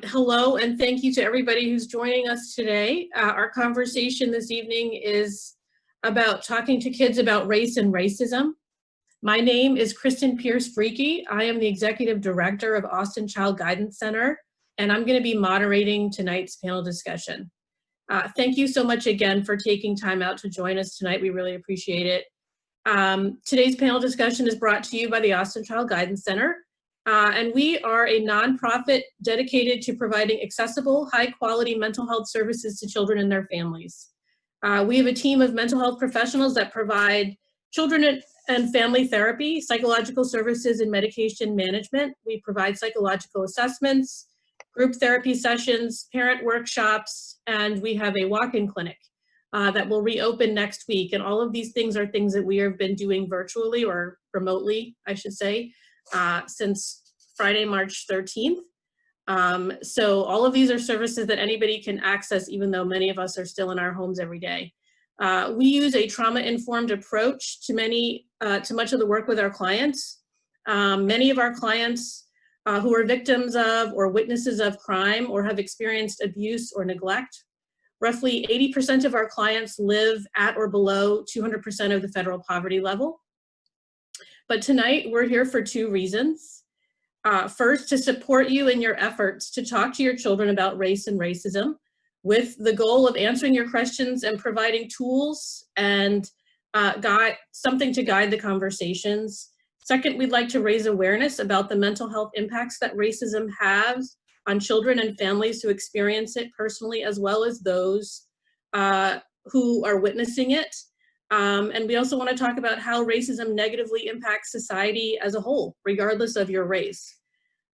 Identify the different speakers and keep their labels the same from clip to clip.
Speaker 1: Hello, and thank you to everybody who's joining us today. Our conversation this evening is about talking to kids about race and racism. My name is Kristen Pierce-Freaky. I am the Executive Director of Austin Child Guidance Center, and I'm going to be moderating tonight's panel discussion. Thank you so much again for taking time out to join us tonight. We really appreciate it. Today's panel discussion is brought to you by the Austin Child Guidance Center. And we are a nonprofit dedicated to providing accessible, high-quality mental health services to children and their families. We have a team of mental health professionals that provide children and family therapy, psychological services, and medication management. We provide psychological assessments, group therapy sessions, parent workshops, and we have a walk-in clinic that will reopen next week. And all of these things are things that we have been doing virtually or remotely, I should say, since Friday, March 13th. So all of these are services that anybody can access, even though many of us are still in our homes every day. We use a trauma-informed approach to much of the work with our clients. Many of our clients who are victims of or witnesses of crime or have experienced abuse or neglect. Roughly 80% of our clients live at or below 200% of the federal poverty level. But tonight we're here for two reasons. First, to support you in your efforts to talk to your children about race and racism with the goal of answering your questions and providing tools and something to guide the conversations. Second, we'd like to raise awareness about the mental health impacts that racism has on children and families who experience it personally, as well as those who are witnessing it. And we also want to talk about how racism negatively impacts society as a whole, regardless of your race.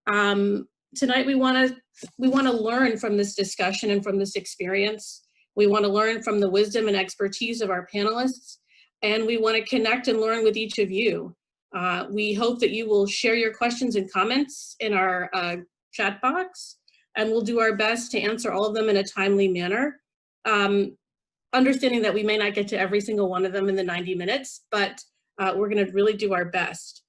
Speaker 1: Tonight, we want to learn from this discussion and from this experience. We want to learn from the wisdom and expertise of our panelists, and we want to connect and learn with each of you. We hope that you will share your questions and comments in our chat box, and we'll do our best to answer all of them in a timely manner. Understanding that we may not get to every single one of them in the 90 minutes, but we're going to really do our best.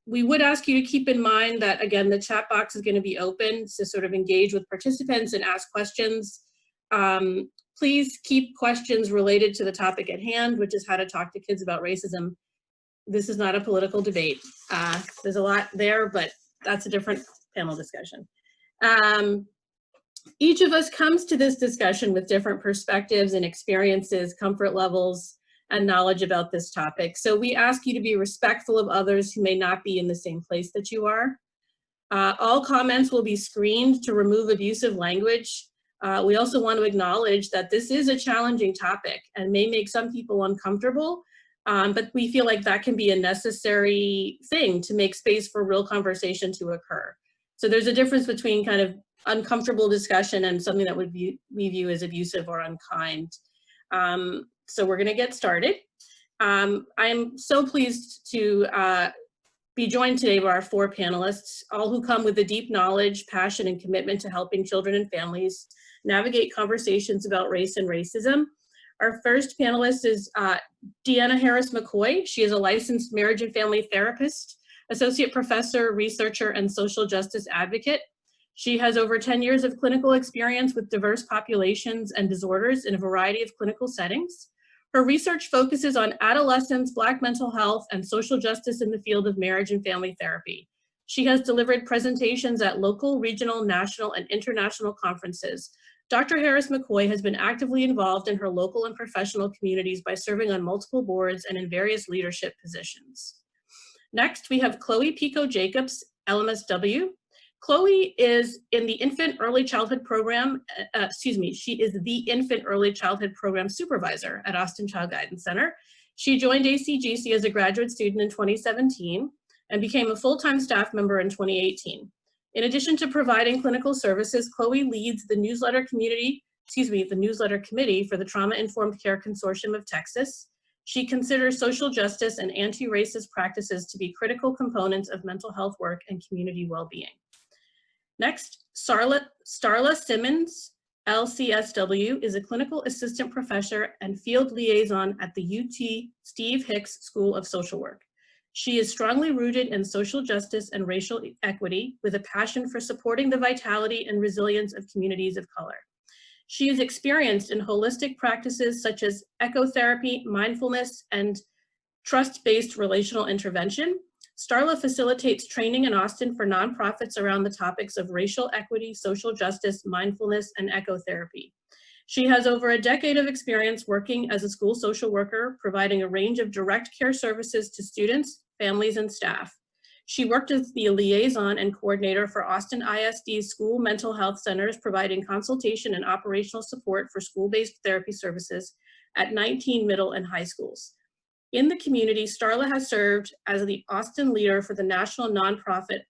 Speaker 1: We would ask you to keep in mind that, again, the chat box is going to be open to sort of engage with participants and ask questions. Please keep questions related to the topic at hand, which is how to talk to kids about racism. This is not a political debate. There's a lot there, but that's a different panel discussion. Each of us comes to this discussion with different perspectives and experiences, comfort levels, and knowledge about this topic. So we ask you to be respectful of others who may not be in the same place that you are. All comments will be screened to remove abusive language. We also want to acknowledge that this is a challenging topic and may make some people uncomfortable, but we feel like that can be a necessary thing to make space for real conversation to occur. So there's a difference between kind of uncomfortable discussion and something that we view as abusive or unkind. So we're going to get started. I'm so pleased to be joined today by our four panelists, all who come with a deep knowledge, passion, and commitment to helping children and families navigate conversations about race and racism. Our first panelist is Deanna Harris-McCoy. She is a licensed marriage and family therapist, associate professor, researcher, and social justice advocate. She has over 10 years of clinical experience with diverse populations and disorders in a variety of clinical settings. Her research focuses on adolescents, Black mental health, and social justice in the field of marriage and family therapy. She has delivered presentations at local, regional, national, and international conferences. Dr. Harris-McCoy has been actively involved in her local and professional communities by serving on multiple boards and in various leadership positions. Next, we have Chloe Pico-Jacobs, LMSW. Chloe is in the Infant Early Childhood Program, she is the Infant Early Childhood Program Supervisor at Austin Child Guidance Center. She joined ACGC as a graduate student in 2017 and became a full-time staff member in 2018. In addition to providing clinical services, Chloe leads the newsletter committee for the Trauma Informed Care Consortium of Texas. She considers social justice and anti-racist practices to be critical components of mental health work and community well-being. Next, Starla Simmons, LCSW, is a clinical assistant professor and field liaison at the UT Steve Hicks School of Social Work. She is strongly rooted in social justice and racial equity with a passion for supporting the vitality and resilience of communities of color. She is experienced in holistic practices such as ecotherapy, mindfulness, and trust-based relational intervention. Starla facilitates training in Austin for nonprofits around the topics of racial equity, social justice, mindfulness, and ecotherapy. She has over a decade of experience working as a school social worker, providing a range of direct care services to students, families, and staff. She worked as the liaison and coordinator for Austin ISD's school mental health centers, providing consultation and operational support for school-based therapy services at 19 middle and high schools. In the community, Starla has served as the Austin leader for the national nonprofit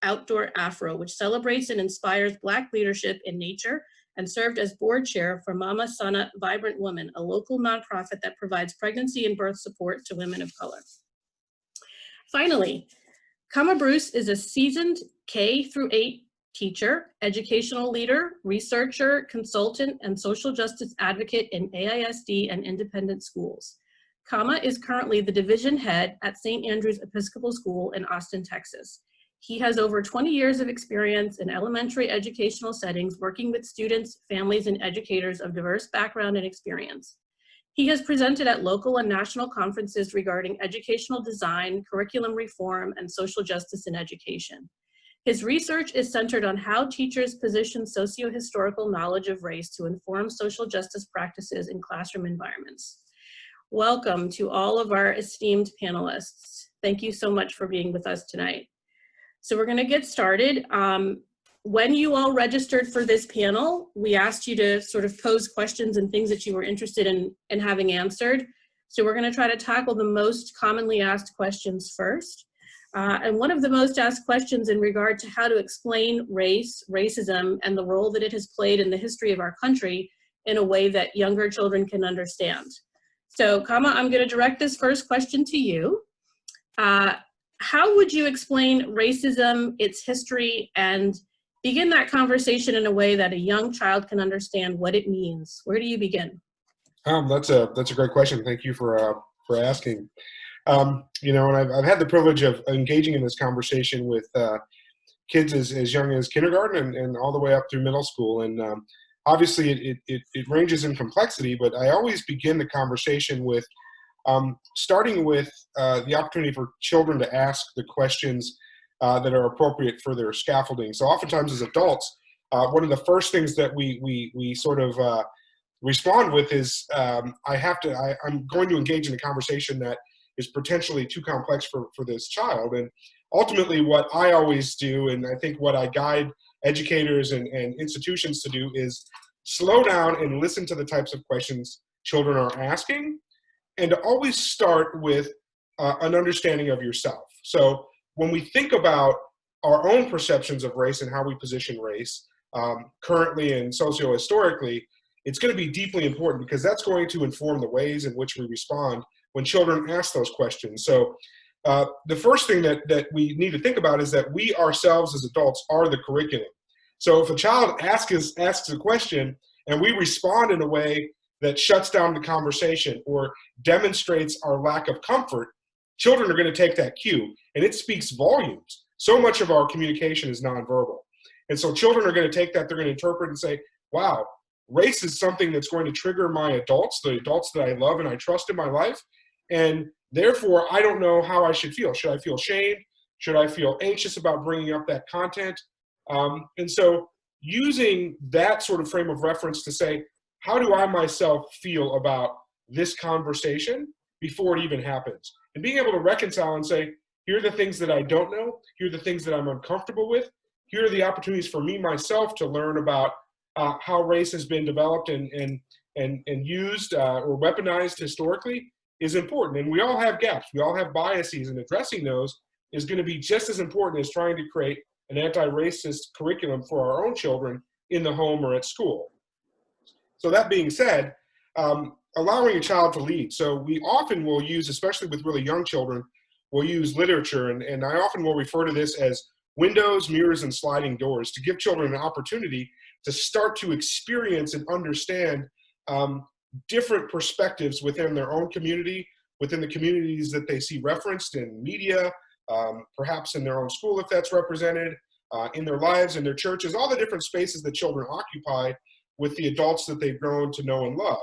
Speaker 1: Outdoor Afro, which celebrates and inspires Black leadership in nature, and served as board chair for Mama Sana Vibrant Woman, a local nonprofit that provides pregnancy and birth support to women of color. Finally, Kama Bruce is a seasoned K-8 teacher, educational leader, researcher, consultant, and social justice advocate in AISD and independent schools. Kama is currently the division head at St. Andrew's Episcopal School in Austin, Texas. He has over 20 years of experience in elementary educational settings, working with students, families, and educators of diverse background and experience. He has presented at local and national conferences regarding educational design, curriculum reform, and social justice in education. His research is centered on how teachers position socio-historical knowledge of race to inform social justice practices in classroom environments. Welcome to all of our esteemed panelists. Thank you so much for being with us tonight. So we're gonna get started. When you all registered for this panel, we asked you to sort of pose questions and things that you were interested in having answered. So we're gonna try to tackle the most commonly asked questions first. And one of the most asked questions in regard to how to explain race, racism, and the role that it has played in the history of our country in a way that younger children can understand. So Kama, I'm gonna direct this first question to you. How would you explain racism, its history, and begin that conversation in a way that a young child can understand what it means? Where do you begin?
Speaker 2: That's a great question. Thank you for asking. You know, and I've had the privilege of engaging in this conversation with kids as young as kindergarten and all the way up through middle school. And obviously it ranges in complexity, but I always begin the conversation with starting with the opportunity for children to ask the questions that are appropriate for their scaffolding. So oftentimes as adults, one of the first things that we sort of respond with is I'm going to engage in a conversation that is potentially too complex for this child. And ultimately what I always do, and I think what I guide educators and institutions to do, is slow down and listen to the types of questions children are asking, and to always start with an understanding of yourself. So when we think about our own perceptions of race and how we position race currently and socio-historically, it's going to be deeply important because that's going to inform the ways in which we respond when children ask those questions. So the first thing that we need to think about is that we ourselves as adults are the curriculum. So if a child asks a question and we respond in a way that shuts down the conversation or demonstrates our lack of comfort, children are going to take that cue, and it speaks volumes. So much of our communication is nonverbal. And so children are going to take that, they're going to interpret and say, wow, race is something that's going to trigger my adults, the adults that I love and I trust in my life, and therefore I don't know how I should feel. Should I feel shame? Should I feel anxious about bringing up that content? And so using that sort of frame of reference to say, how do I myself feel about this conversation before it even happens? And being able to reconcile and say, here are the things that I don't know, here are the things that I'm uncomfortable with, here are the opportunities for me myself to learn about how race has been developed and used or weaponized historically is important. And we all have gaps, we all have biases, and addressing those is going to be just as important as trying to create an anti-racist curriculum for our own children in the home or at school. So that being said, allowing a child to lead. So we often will use, especially with really young children, we'll use literature, and I often will refer to this as windows, mirrors, and sliding doors to give children an opportunity to start to experience and understand different perspectives within their own community, within the communities that they see referenced in media, perhaps in their own school if that's represented, in their lives, in their churches, all the different spaces that children occupy with the adults that they've grown to know and love.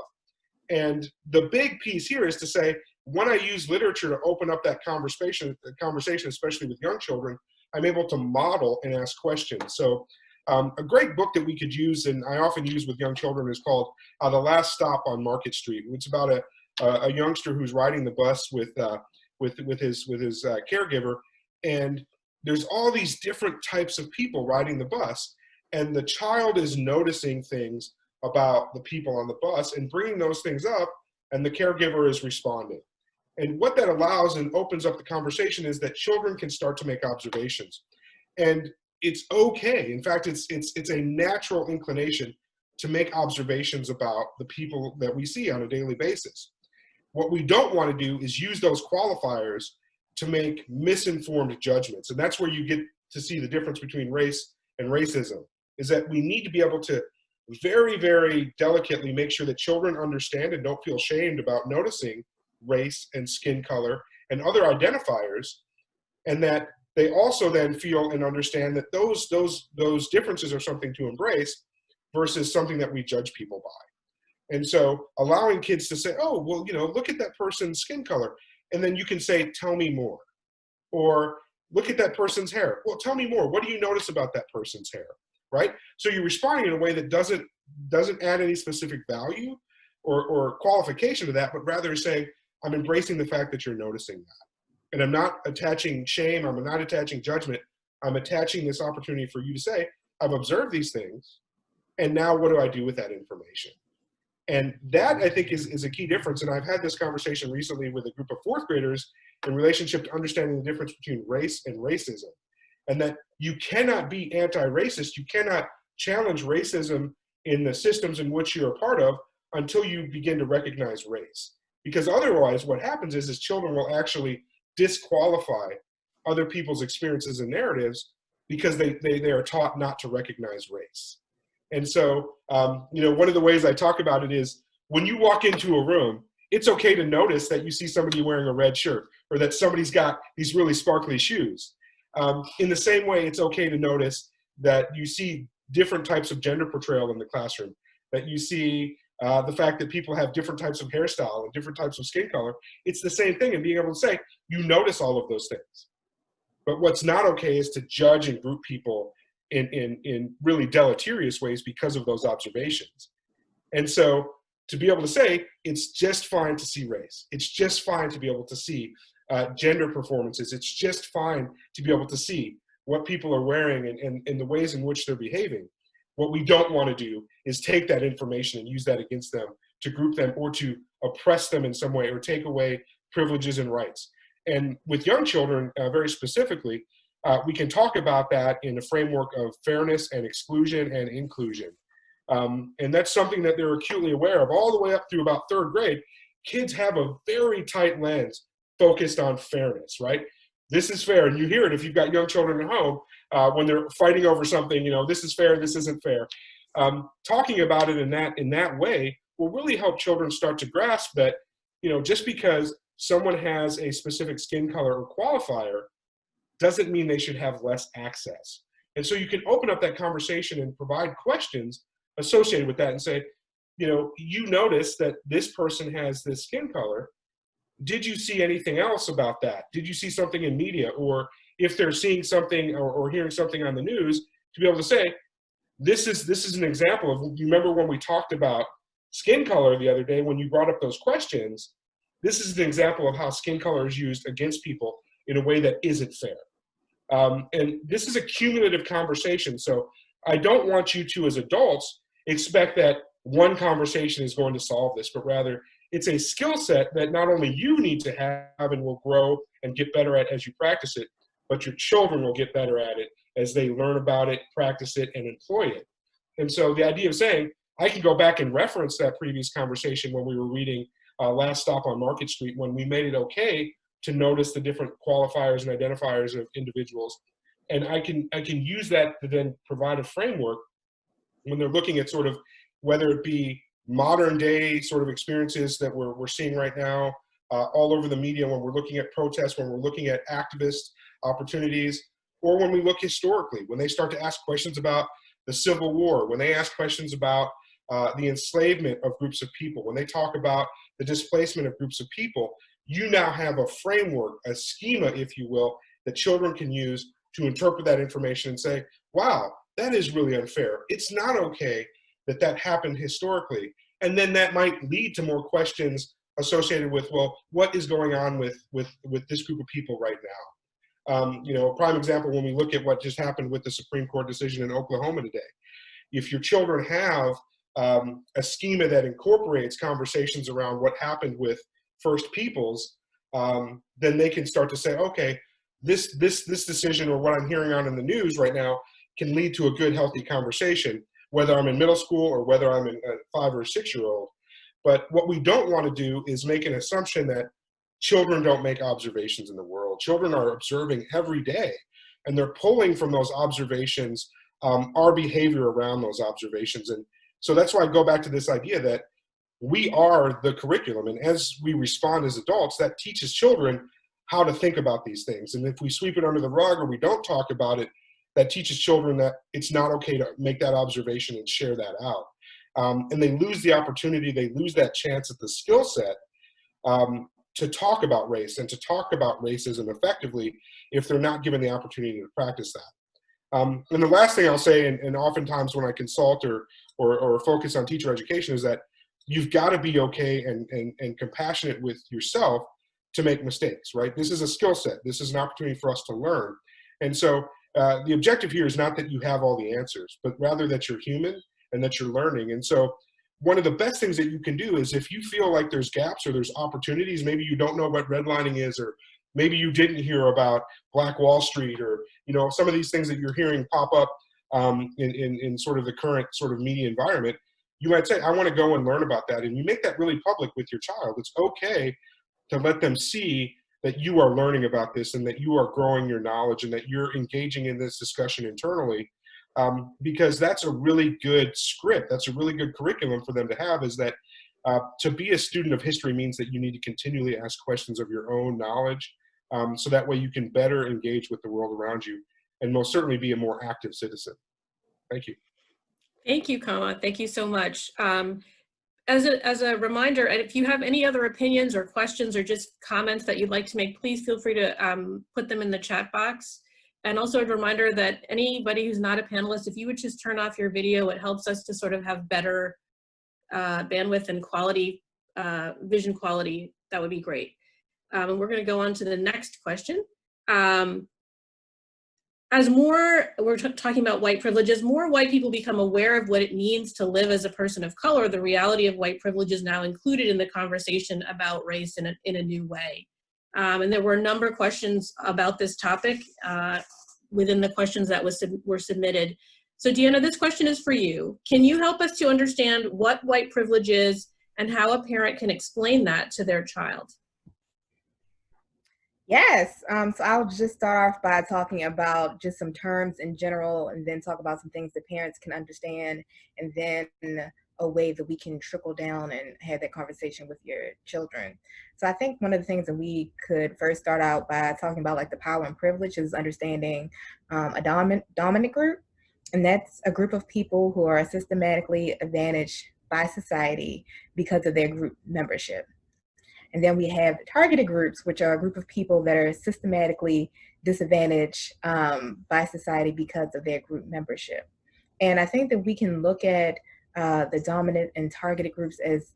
Speaker 2: And the big piece here is to say, when I use literature to open up that conversation, especially with young children, I'm able to model and ask questions. So a great book that we could use, and I often use with young children, is called The Last Stop on Market Street. It's about a youngster who's riding the bus with his caregiver, and there's all these different types of people riding the bus, and the child is noticing things about the people on the bus and bringing those things up, and the caregiver is responding. And what that allows and opens up the conversation is that children can start to make observations. And it's okay. In fact, it's a natural inclination to make observations about the people that we see on a daily basis. What we don't want to do is use those qualifiers to make misinformed judgments. And that's where you get to see the difference between race and racism, is that we need to be able to very, very delicately make sure that children understand and don't feel shamed about noticing race and skin color and other identifiers, and that they also then feel and understand that those differences are something to embrace versus something that we judge people by. And so allowing kids to say, oh, well, look at that person's skin color. And then you can say, tell me more. Or look at that person's hair. Well, tell me more. What do you notice about that person's hair? Right? So you're responding in a way that doesn't add any specific value or qualification to that, but rather saying, I'm embracing the fact that you're noticing that. And I'm not attaching shame, I'm not attaching judgment, I'm attaching this opportunity for you to say, I've observed these things, and now what do I do with that information? And that, I think, is a key difference. And I've had this conversation recently with a group of fourth graders in relationship to understanding the difference between race and racism. And that you cannot be anti-racist, you cannot challenge racism in the systems in which you're a part of until you begin to recognize race. Because otherwise what happens is children will actually disqualify other people's experiences and narratives because they are taught not to recognize race. And so, one of the ways I talk about it is when you walk into a room, it's okay to notice that you see somebody wearing a red shirt or that somebody's got these really sparkly shoes. In the same way, it's okay to notice that you see different types of gender portrayal in the classroom, that you see the fact that people have different types of hairstyle and different types of skin color. It's the same thing, and being able to say, you notice all of those things. But what's not okay is to judge and group people in really deleterious ways because of those observations. And so to be able to say, it's just fine to see race. It's just fine to be able to see gender performances. It's just fine to be able to see what people are wearing and the ways in which they're behaving. What we don't want to do is take that information and use that against them to group them or to oppress them in some way or take away privileges and rights. And with young children, very specifically, we can talk about that in a framework of fairness and exclusion and inclusion. And that's something that they're acutely aware of all the way up through about third grade. Kids have a very tight lens focused on fairness, right? This is fair. And you hear it if you've got young children at home when they're fighting over something, this is fair, this isn't fair. Talking about it in that way will really help children start to grasp that, just because someone has a specific skin color or qualifier doesn't mean they should have less access. And so you can open up that conversation and provide questions associated with that and say, you notice that this person has this skin color. Did you see anything else about that? Did you see something in media? Or if they're seeing something or hearing something on the news, to be able to say, this is an example of, you remember when we talked about skin color the other day, when you brought up those questions, this is an example of how skin color is used against people in a way that isn't fair. And this is a cumulative conversation. So I don't want you to, as adults, expect that one conversation is going to solve this, but rather it's a skill set that not only you need to have and will grow and get better at as you practice it, but your children will get better at it as they learn about it, practice it, and employ it. And so the idea of saying, I can go back and reference that previous conversation when we were reading Last Stop on Market Street, when we made it okay to notice the different qualifiers and identifiers of individuals. And I can use that to then provide a framework when they're looking at sort of whether it be modern day sort of experiences that we're seeing right now, all over the media when we're looking at protests, when we're looking at activist opportunities, or when we look historically, when they start to ask questions about the Civil War, when they ask questions about the enslavement of groups of people, when they talk about the displacement of groups of people, you now have a framework, a schema, if you will, that children can use to interpret that information and say, wow, that is really unfair. It's not okay that that happened historically. And then that might lead to more questions associated with, well, what is going on with this group of people right now? You know, a prime example, when we look at what just happened with the Supreme Court decision in Oklahoma today, if your children have a schema that incorporates conversations around what happened with First Peoples, then they can start to say, okay, this decision or what I'm hearing on in the news right now can lead to a good, healthy conversation, whether I'm in middle school or whether I'm a 5 or 6-year-old. But what we don't want to do is make an assumption that children don't make observations in the world. Children are observing every day, and they're pulling from those observations our behavior around those observations. And so that's why I go back to this idea that we are the curriculum, and as we respond as adults, that teaches children how to think about these things. And if we sweep it under the rug or we don't talk about it, that teaches children that it's not okay to make that observation and share that out. And they lose the opportunity, they lose that chance at the skill set to talk about race and to talk about racism effectively if they're not given the opportunity to practice that. And the last thing I'll say, and oftentimes when I consult or focus on teacher education, is that you've got to be okay and compassionate with yourself to make mistakes, right? This is a skill set. This is an opportunity for us to learn. And so the objective here is not that you have all the answers, but rather that you're human and that you're learning. And so one of the best things that you can do is, if you feel like there's gaps or there's opportunities, maybe you don't know what redlining is, or maybe you didn't hear about Black Wall Street, or, you know, some of these things that you're hearing pop up in sort of the current sort of media environment, you might say, I want to go and learn about that. And you make that really public with your child. It's okay to let them see that you are learning about this and that you are growing your knowledge and that you're engaging in this discussion internally, because that's a really good script. That's a really good curriculum for them to have, is that to be a student of history means that you need to continually ask questions of your own knowledge, so that way you can better engage with the world around you and most certainly be a more active citizen. Thank you.
Speaker 1: Thank you, Kama. Thank you so much. As a reminder, and if you have any other opinions or questions or just comments that you'd like to make, please feel free to put them in the chat box. And also a reminder that anybody who's not a panelist, if you would just turn off your video, it helps us to sort of have better bandwidth and quality, vision quality. That would be great. And we're going to go on to the next question. We're talking about white privilege, as more white people become aware of what it means to live as a person of color, the reality of white privilege is now included in the conversation about race in a new way. And there were a number of questions about this topic within the questions that were submitted. So Deanna, this question is for you. Can you help us to understand what white privilege is and how a parent can explain that to their child?
Speaker 3: Yes, so I'll just start off by talking about just some terms in general, and then talk about some things that parents can understand, and then a way that we can trickle down and have that conversation with your children. So I think one of the things that we could first start out by talking about, like the power and privilege, is understanding a dominant group, and that's a group of people who are systematically advantaged by society because of their group membership. And then we have targeted groups, which are a group of people that are systematically disadvantaged by society because of their group membership. And I think that we can look at the dominant and targeted groups as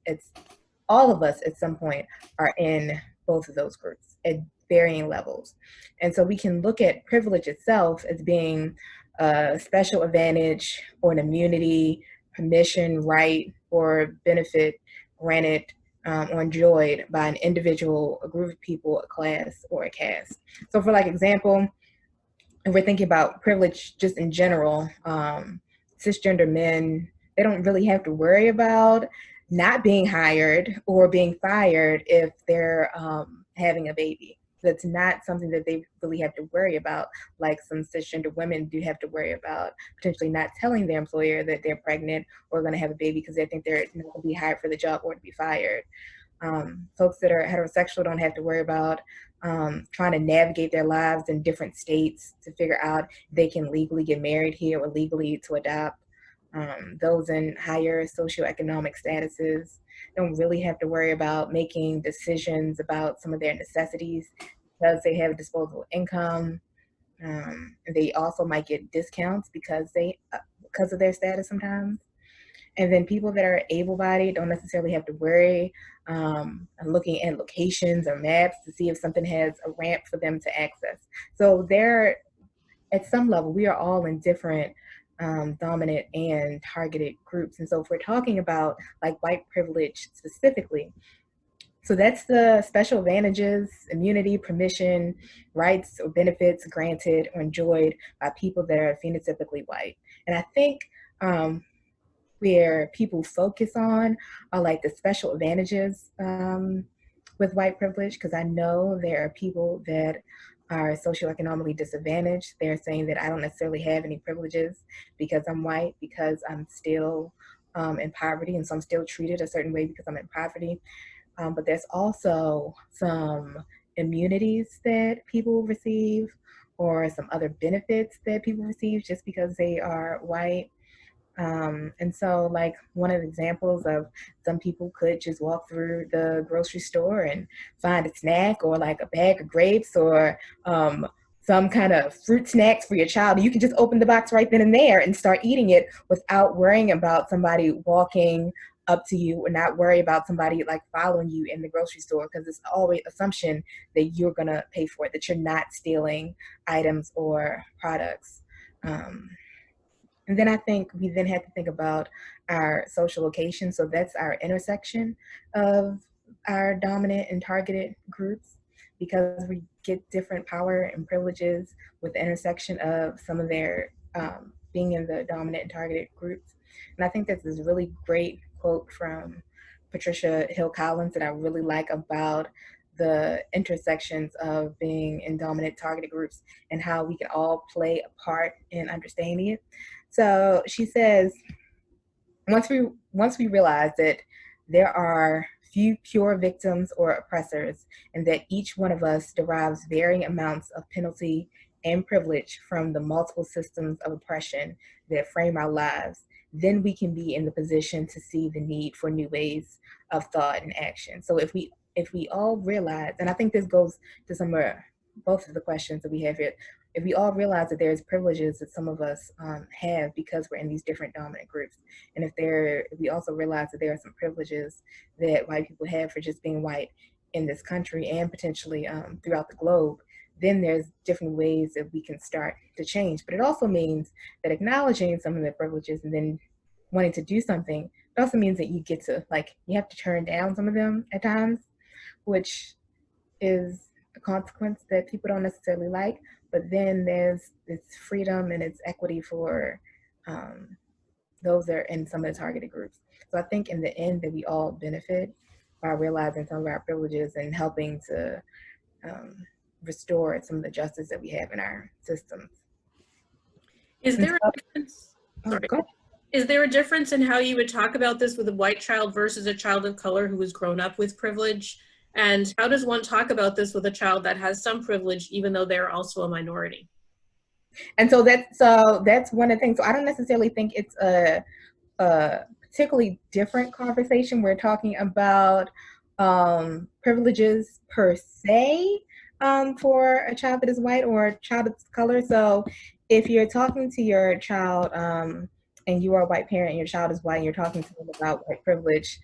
Speaker 3: all of us at some point are in both of those groups at varying levels. And so we can look at privilege itself as being a special advantage or an immunity, permission, right, or benefit granted or enjoyed by an individual, a group of people, a class, or a caste. So for like example, if we're thinking about privilege just in general, cisgender men, they don't really have to worry about not being hired or being fired if they're having a baby. That's not something that they really have to worry about, like some cisgender women do have to worry about potentially not telling their employer that they're pregnant or going to have a baby because they think they're not going to be hired for the job or to be fired. Folks that are heterosexual don't have to worry about trying to navigate their lives in different states to figure out if they can legally get married here or legally to adopt. Those in higher socioeconomic statuses don't really have to worry about making decisions about some of their necessities because they have disposable income. They also might get discounts because of their status sometimes. And then people that are able-bodied don't necessarily have to worry looking at locations or maps to see if something has a ramp for them to access. So they're, at some level, we are all in different dominant and targeted groups. And so if we're talking about like white privilege specifically, so that's the special advantages, immunity, permission, rights or benefits granted or enjoyed by people that are phenotypically white. And I think where people focus on are like the special advantages with white privilege, because I know there are people that are socioeconomically disadvantaged. They're saying that I don't necessarily have any privileges because I'm white, because I'm still in poverty, and so I'm still treated a certain way because I'm in poverty. But there's also some immunities that people receive or some other benefits that people receive just because they are white. And so like one of the examples of some people could just walk through the grocery store and find a snack or like a bag of grapes or some kind of fruit snacks for your child. You can just open the box right then and there and start eating it without worrying about somebody walking up to you, or not worry about somebody like following you in the grocery store, because it's always assumption that you're gonna pay for it, that you're not stealing items or products. And then I think we then have to think about our social location. So that's our intersection of our dominant and targeted groups, because we get different power and privileges with the intersection of some of their being in the dominant and targeted groups. And I think that's this really great quote from Patricia Hill Collins that I really like about the intersections of being in dominant targeted groups and how we can all play a part in understanding it. So she says, once we realize that there are few pure victims or oppressors, and that each one of us derives varying amounts of penalty and privilege from the multiple systems of oppression that frame our lives, then we can be in the position to see the need for new ways of thought and action. So if we all realize, and I think this goes to some of both of the questions that we have here, if we all realize that there's privileges that some of us have because we're in these different dominant groups, and if we also realize that there are some privileges that white people have for just being white in this country and potentially throughout the globe, then there's different ways that we can start to change. But it also means that acknowledging some of the privileges and then wanting to do something, it also means that you get to, like, you have to turn down some of them at times, which is a consequence that people don't necessarily like. But then there's it's freedom and it's equity for those that are in some of the targeted groups. So I think in the end that we all benefit by realizing some of our privileges and helping to restore some of the justice that we have in our systems.
Speaker 1: Is there a difference? Sorry.
Speaker 3: Go ahead.
Speaker 1: Is there a difference in how you would talk about this with a white child versus a child of color who has grown up with privilege? And how does one talk about this with a child that has some privilege, even though they're also a minority?
Speaker 3: And so that's one of the things. So I don't necessarily think it's a particularly different conversation. We're talking about privileges per se for a child that is white or a child of color. So if you're talking to your child and you are a white parent and your child is white and you're talking to them about white privilege,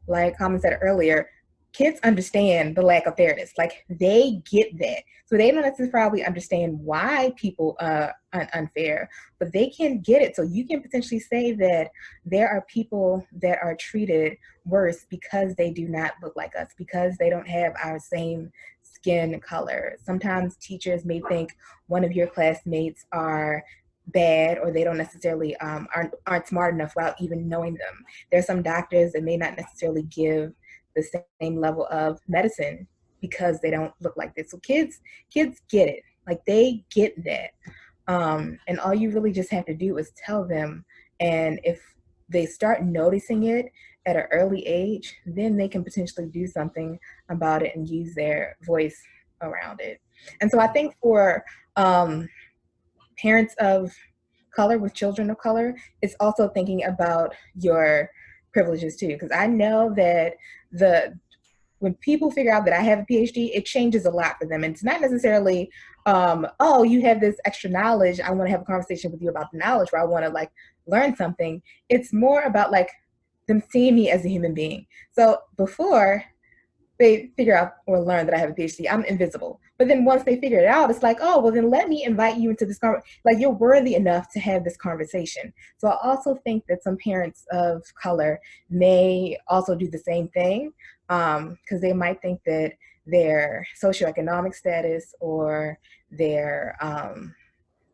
Speaker 3: like Carmen said earlier, kids understand the lack of fairness. Like, they get that. So they don't necessarily understand why people are unfair, but they can get it. So you can potentially say that there are people that are treated worse because they do not look like us, because they don't have our same skin color. Sometimes teachers may think one of your classmates are bad, or they don't necessarily aren't smart enough without even knowing them. There's some doctors that may not necessarily give the same level of medicine because they don't look like this. So kids get it. Like, they get that. And all you really just have to do is tell them. And if they start noticing it at an early age, then they can potentially do something about it and use their voice around it. And so I think for parents of color with children of color, it's also thinking about your privileges too. Because I know that when people figure out that I have a PhD, it changes a lot for them. And it's not necessarily, oh, you have this extra knowledge, I want to have a conversation with you about the knowledge, where I want to like learn something. It's more about like them seeing me as a human being. So before they figure out or learn that I have a PhD, I'm invisible. But then once they figure it out, it's like, oh, well, then let me invite you into this like you're worthy enough to have this conversation. So I also think that some parents of color may also do the same thing, because they might think that their socioeconomic status or their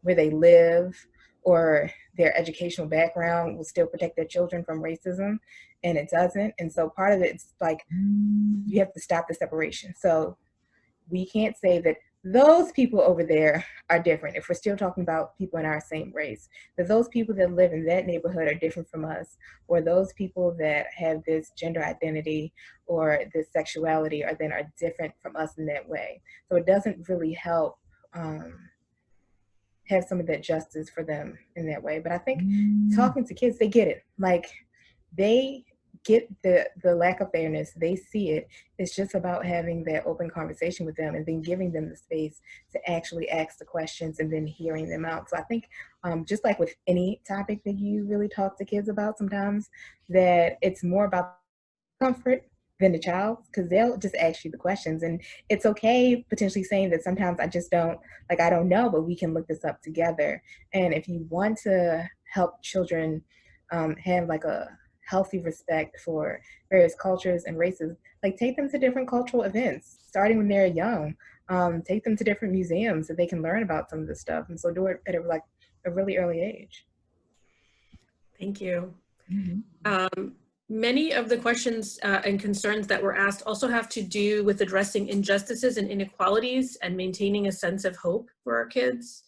Speaker 3: where they live or their educational background will still protect their children from racism, and it doesn't. And so part of it's like you have to stop the separation. So we can't say that those people over there are different if we're still talking about people in our same race, that those people that live in that neighborhood are different from us, or those people that have this gender identity or this sexuality are different from us in that way. So it doesn't really help have some of that justice for them in that way. But I think talking to kids, they get it. Like they get the lack of fairness. They see it. It's just about having that open conversation with them and then giving them the space to actually ask the questions and then hearing them out. So I think just like with any topic that you really talk to kids about sometimes, that it's more about comfort than the child, because they'll just ask you the questions. And it's okay potentially saying that sometimes I just don't, like, I don't know, but we can look this up together. And if you want to help children have like a healthy respect for various cultures and races, like take them to different cultural events, starting when they're young. Take them to different museums so they can learn about some of this stuff. And so do it at like a really early age.
Speaker 1: Thank you.
Speaker 3: Mm-hmm.
Speaker 1: Many of the questions and concerns that were asked also have to do with addressing injustices and inequalities and maintaining a sense of hope for our kids.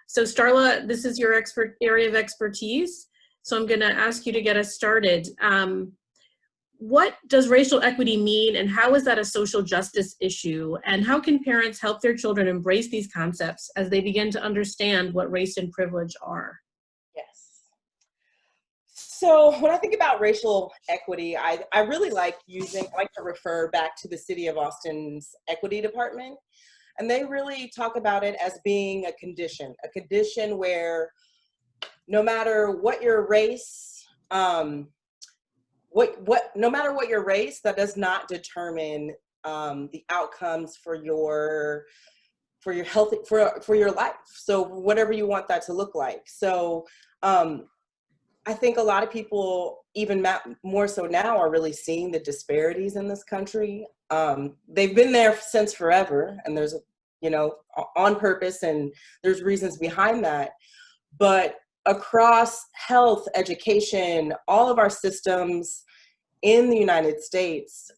Speaker 1: So Starla, this is your area of expertise. So I'm gonna ask you to get us started. What does racial equity mean, and how is that a social justice issue? And how can parents help their children embrace these concepts as they begin to understand what race and privilege are?
Speaker 4: So when I think about racial equity, I really like to refer back to the City of Austin's Equity Department. And they really talk about it as being a condition where no matter what your race, no matter what your race, that does not determine the outcomes for your health, for your life. So whatever you want that to look like. So I think a lot of people, even more so now, are really seeing the disparities in this country. They've been there since forever, and there's, on purpose, and there's reasons behind that. But across health, education, all of our systems in the United States,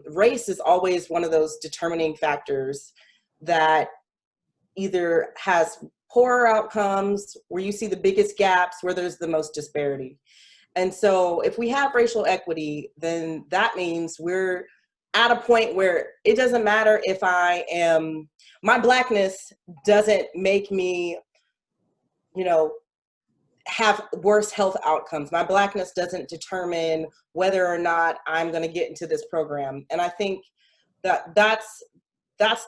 Speaker 4: race is always one of those determining factors that either has poorer outcomes, where you see the biggest gaps, where there's the most disparity. And so if we have racial equity, then that means we're at a point where it doesn't matter if my Blackness doesn't make me, have worse health outcomes. My Blackness doesn't determine whether or not I'm going to get into this program. And I think that's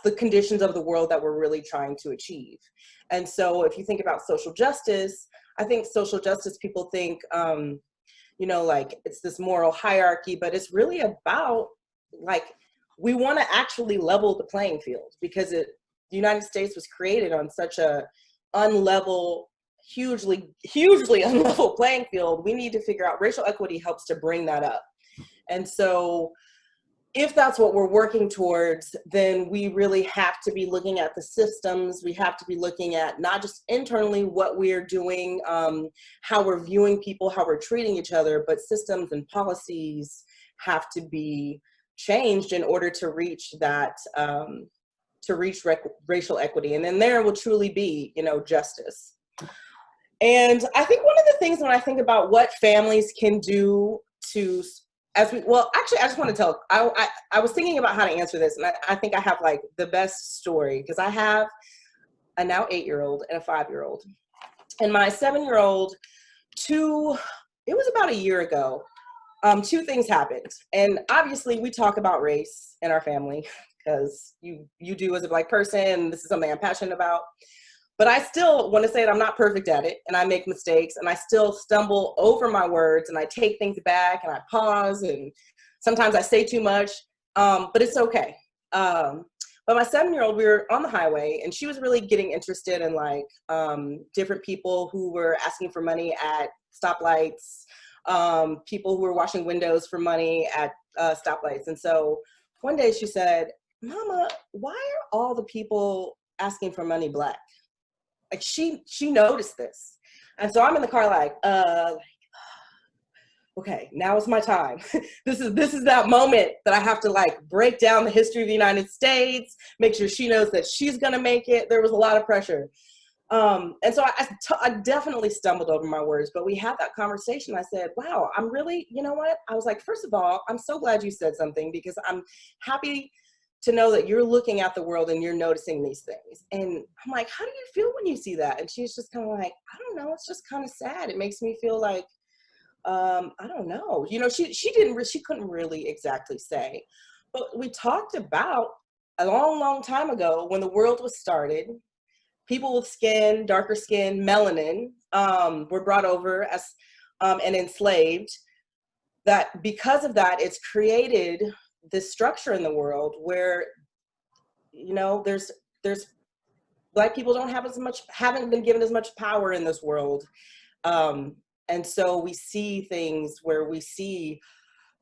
Speaker 4: the conditions of the world that we're really trying to achieve. And so if you think about social justice, I think social justice people think, like it's this moral hierarchy, but it's really about like, we want to actually level the playing field, because the United States was created on such a hugely unlevel playing field. We need to figure out, racial equity helps to bring that up. And so if that's what we're working towards, then we really have to be looking at the systems. We have to be looking at not just internally what we're doing, how we're viewing people, how we're treating each other, but systems and policies have to be changed in order to reach that, racial equity. And then there will truly be, justice. And I think one of the things when I think about what families can do to well, actually, I just want to tell, I was thinking about how to answer this, and I think I have like the best story, because I have a now 8-year-old and a 5-year-old. And my 7-year-old, it was about a year ago, 2 things happened. And obviously we talk about race in our family, because you do as a Black person. This is something I'm passionate about. But I still want to say that I'm not perfect at it, and I make mistakes, and I still stumble over my words, and I take things back, and I pause, and sometimes I say too much, but it's okay. But my 7-year-old, we were on the highway, and she was really getting interested in like different people who were asking for money at stoplights, people who were washing windows for money at stoplights. And so one day she said, "Mama, why are all the people asking for money Black?" Like she noticed this. And so I'm in the car like, okay, now is my time. This is that moment that I have to like break down the history of the United States, make sure she knows that she's gonna make it. There was a lot of pressure. And so I definitely stumbled over my words, but we had that conversation. I said, wow, I'm really, you know what? I was like, first of all, I'm so glad you said something, because I'm happy to know that you're looking at the world and you're noticing these things. And I'm like, how do you feel when you see that? And she's just kind of like, I don't know. It's just kind of sad. It makes me feel like, I don't know. You know, she couldn't really exactly say, but we talked about a long, long time ago when the world was started, people with skin, darker skin, melanin, were brought over as, and enslaved, that because of that, it's created this structure in the world where, you know, there's Black people haven't been given as much power in this world. And so we see things where we see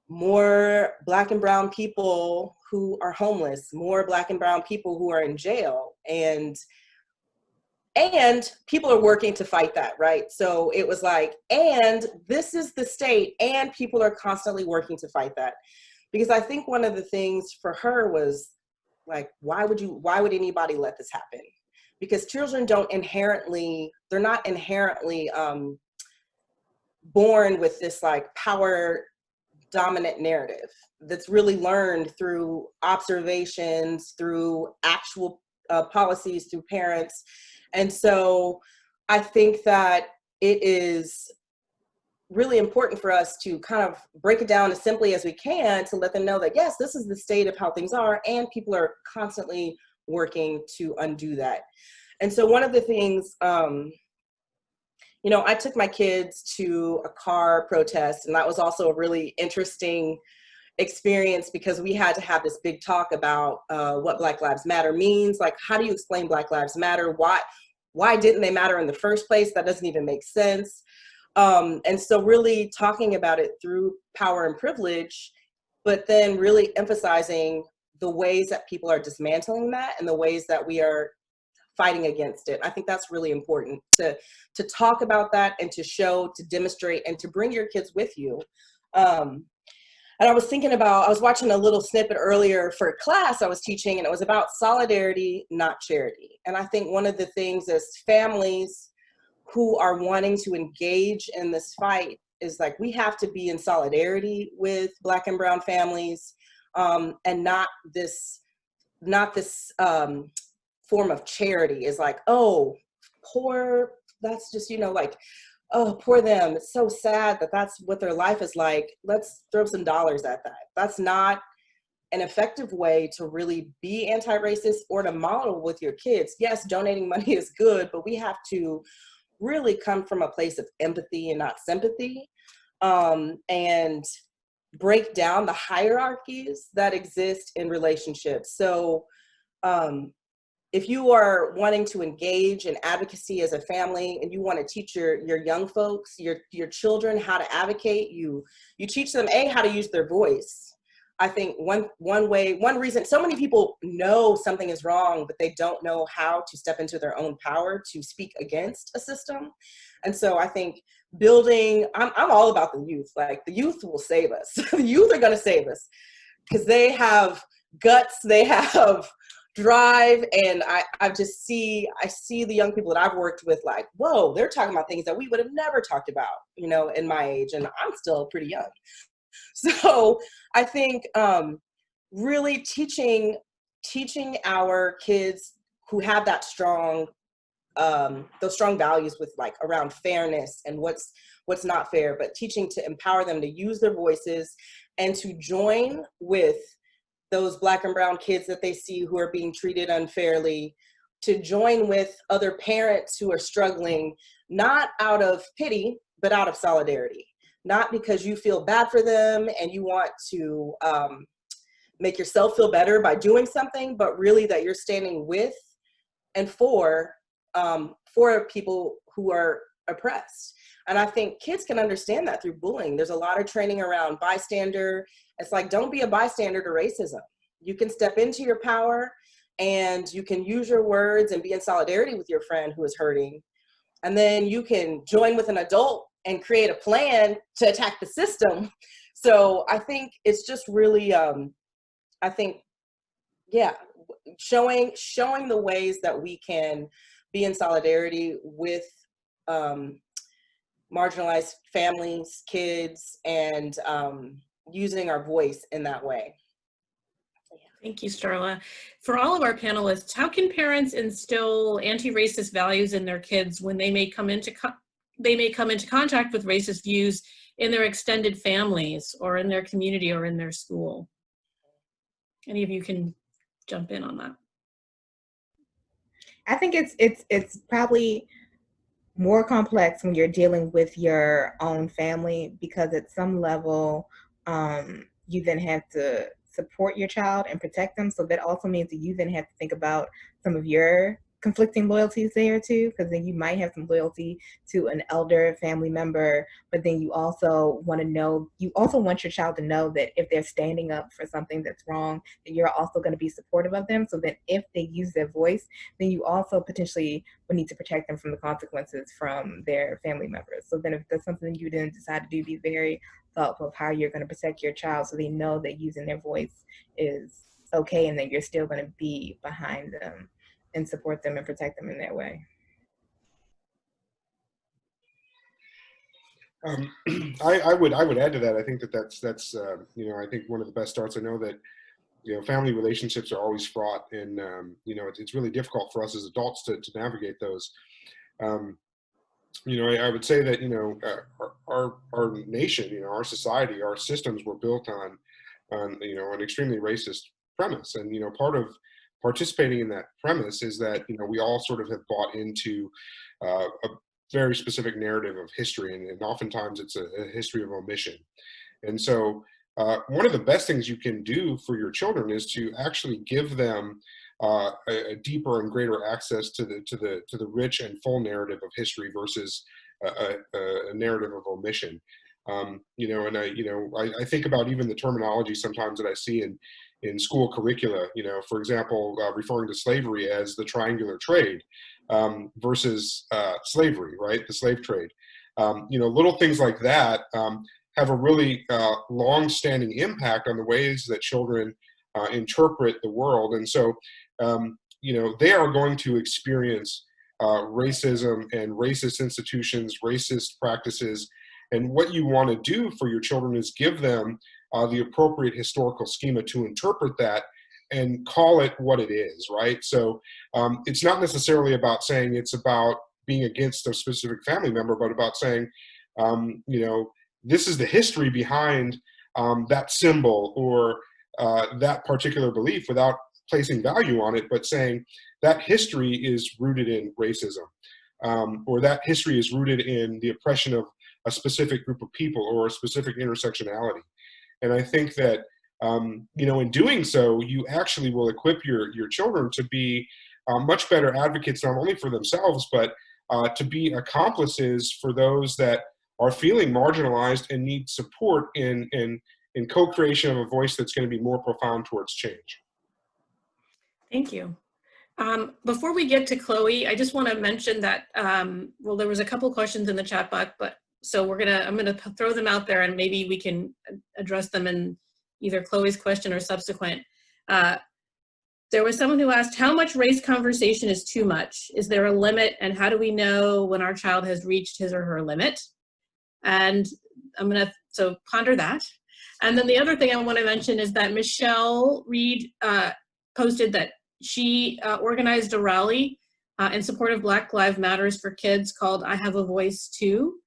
Speaker 4: more Black and brown people who are homeless, more Black and brown people who are in jail, and people are working to fight that, right? So it was like, and this is the state, and people are constantly working to fight that. Because I think one of the things for her was like, why would anybody let this happen? Because children they're not inherently born with this like power dominant narrative that's really learned through observations, through actual policies, through parents. And so I think that it is really important for us to kind of break it down as simply as we can to let them know that, yes, this is the state of how things are, and people are constantly working to undo that. And so one of the things, you know, I took my kids to a car protest, and that was also a really interesting experience, because we had to have this big talk about what Black Lives Matter means. Like, how do you explain Black Lives Matter? Why didn't they matter in the first place? That doesn't even make sense. And so really talking about it through power and privilege, but then really emphasizing the ways that people are dismantling that and the ways that we are fighting against it. I think that's really important to talk about that, and to show, to demonstrate, and to bring your kids with you. And I was watching a little snippet earlier for a class I was teaching, and it was about solidarity, not charity. And I think one of the things as families who are wanting to engage in this fight is like, we have to be in solidarity with Black and brown families, and not this form of charity is like, oh, poor, that's just, you know, like, oh, poor them. It's so sad that that's what their life is like. Let's throw some dollars at that. That's not an effective way to really be anti-racist or to model with your kids. Yes, donating money is good, but we have to really come from a place of empathy and not sympathy, and break down the hierarchies that exist in relationships. So if you are wanting to engage in advocacy as a family, and you want to teach your young folks, your children how to advocate, you teach them how to use their voice. I think one reason so many people know something is wrong, but they don't know how to step into their own power to speak against a system. And so I think I'm all about the youth. Like, the youth will save us. The youth are going to save us, because they have guts, they have drive, and I see the young people that I've worked with, like, whoa, they're talking about things that we would have never talked about, you know, in my age, and I'm still pretty young. So I think really teaching our kids who have that strong those strong values with like around fairness and what's not fair, but teaching to empower them to use their voices and to join with those Black and brown kids that they see who are being treated unfairly, to join with other parents who are struggling, not out of pity, but out of solidarity. Not because you feel bad for them and you want to make yourself feel better by doing something, but really that you're standing with and for people who are oppressed. And I think kids can understand that through bullying. There's a lot of training around bystander. It's like, don't be a bystander to racism. You can step into your power and you can use your words and be in solidarity with your friend who is hurting. And then you can join with an adult and create a plan to attack the system. So I think it's just really, showing the ways that we can be in solidarity with marginalized families, kids, and using our voice in that way.
Speaker 1: Thank you, Starla. For all of our panelists, how can parents instill anti-racist values in their kids when they may come into contact with racist views in their extended families or in their community or in their school? Any of you can jump in on that.
Speaker 3: I think it's probably more complex when you're dealing with your own family, because at some level you then have to support your child and protect them. So that also means that you then have to think about some of your conflicting loyalties there too, because then you might have some loyalty to an elder family member, but then you also want your child to know that if they're standing up for something that's wrong, that you're also going to be supportive of them, so that if they use their voice, then you also potentially would need to protect them from the consequences from their family members. So then if that's something you then decide to do, be very thoughtful of how you're going to protect your child so they know that using their voice is okay and that you're still going to be behind them and support them and protect them in that way.
Speaker 2: I would add to that. I think that's I think one of the best starts. I know that family relationships are always fraught, and it's really difficult for us as adults to navigate those. I would say that our nation, our society, our systems were built on an extremely racist premise, and part of participating in that premise is that we all sort of have bought into a very specific narrative of history, and oftentimes it's a history of omission. And so one of the best things you can do for your children is to actually give them a deeper and greater access to the rich and full narrative of history versus a narrative of omission. I think about even the terminology sometimes that I see in school curricula, for example, referring to slavery as the triangular trade versus slavery, right? The slave trade. Little things like that have a really long-standing impact on the ways that children interpret the world. And so, they are going to experience racism and racist institutions, racist practices. And what you want to do for your children is give them the appropriate historical schema to interpret that and call it what it is, right? So it's not necessarily about saying it's about being against a specific family member, but about saying, this is the history behind that symbol or that particular belief, without placing value on it, but saying that history is rooted in racism, or that history is rooted in the oppression of a specific group of people or a specific intersectionality. And I think that, in doing so, you actually will equip your children to be much better advocates, not only for themselves, but to be accomplices for those that are feeling marginalized and need support in co-creation of a voice that's going to be more profound towards change.
Speaker 1: Thank you. Before we get to Chloe, I just want to mention that, there was a couple questions in the chat box, but so I'm gonna throw them out there and maybe we can address them in either Chloe's question or subsequent. There was someone who asked, how much race conversation is too much? Is there a limit? And how do we know when our child has reached his or her limit? And so ponder that. And then the other thing I want to mention is that Michelle Reed posted that she organized a rally in support of Black Lives Matters for Kids called I Have a Voice Too.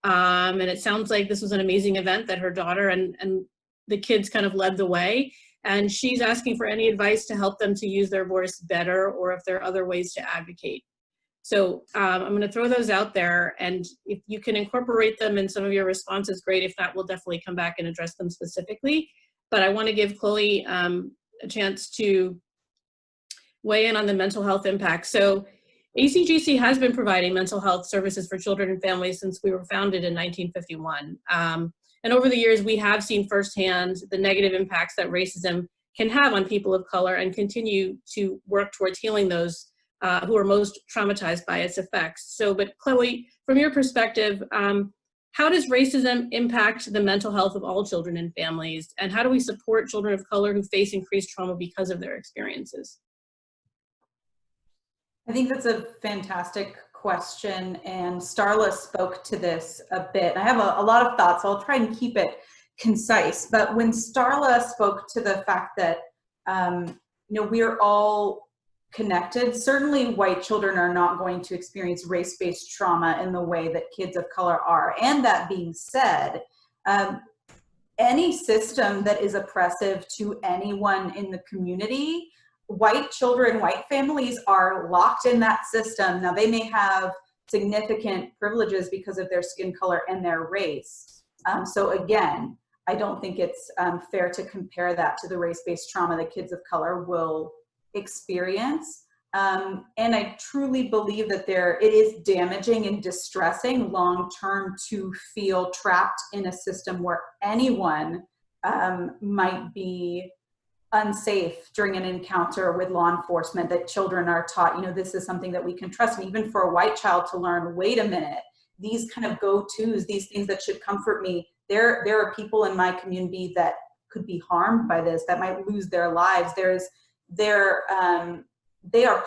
Speaker 1: And it sounds like this was an amazing event that her daughter and the kids kind of led the way. And she's asking for any advice to help them to use their voice better, or if there are other ways to advocate. So I'm going to throw those out there, and if you can incorporate them in some of your responses, great. If not, we'll definitely come back and address them specifically. But I want to give Chloe a chance to weigh in on the mental health impact. So ACGC has been providing mental health services for children and families since we were founded in 1951. And over the years, we have seen firsthand the negative impacts that racism can have on people of color, and continue to work towards healing those who are most traumatized by its effects. So, but Chloe, from your perspective, how does racism impact the mental health of all children and families? And how do we support children of color who face increased trauma because of their experiences?
Speaker 5: I think that's a fantastic question, and Starla spoke to this a bit. I have a lot of thoughts, so I'll try and keep it concise. But when Starla spoke to the fact that we're all connected, certainly white children are not going to experience race-based trauma in the way that kids of color are. And that being said, any system that is oppressive to anyone in the community, white children, white families are locked in that system. Now, they may have significant privileges because of their skin color and their race. So again, I don't think it's fair to compare that to the race-based trauma that kids of color will experience. And I truly believe that it is damaging and distressing long-term to feel trapped in a system where anyone might be unsafe during an encounter with law enforcement, that children are taught, this is something that we can trust. And even for a white child to learn, wait a minute, these kind of go-tos, these things that should comfort me, there are people in my community that could be harmed by this, that might lose their lives. They are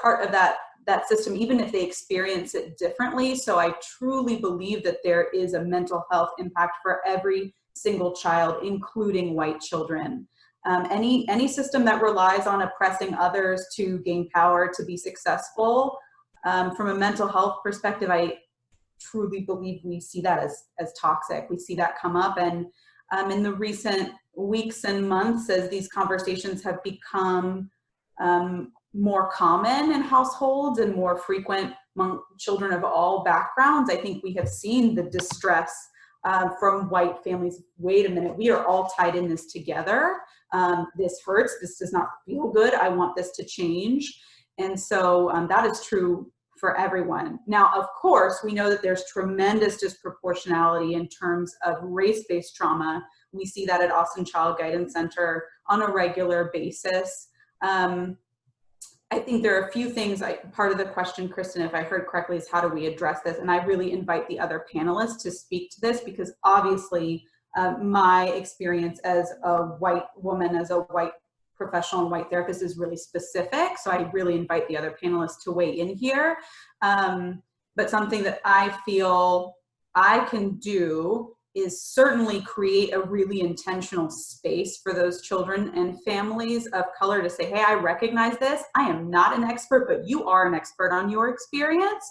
Speaker 5: part of that system, even if they experience it differently. So I truly believe that there is a mental health impact for every single child, including white children. Any system that relies on oppressing others to gain power, to be successful, from a mental health perspective, I truly believe we see that as toxic. We see that come up, and in the recent weeks and months, as these conversations have become more common in households and more frequent among children of all backgrounds, I think we have seen the distress from white families. Wait a minute, we are all tied in this together. This hurts, this does not feel good, I want this to change. And so that is true for everyone. Now, of course, we know that there's tremendous disproportionality in terms of race-based trauma. We see that at Austin Child Guidance Center on a regular basis. I think there are a few things, part of the question, Kristen, if I heard correctly, is how do we address this? And I really invite the other panelists to speak to this, because obviously my experience as a white woman, as a white professional and white therapist is really specific. So I really invite the other panelists to weigh in here. But something that I feel I can do is certainly create a really intentional space for those children and families of color to say, hey, I recognize this. I am not an expert, but you are an expert on your experience.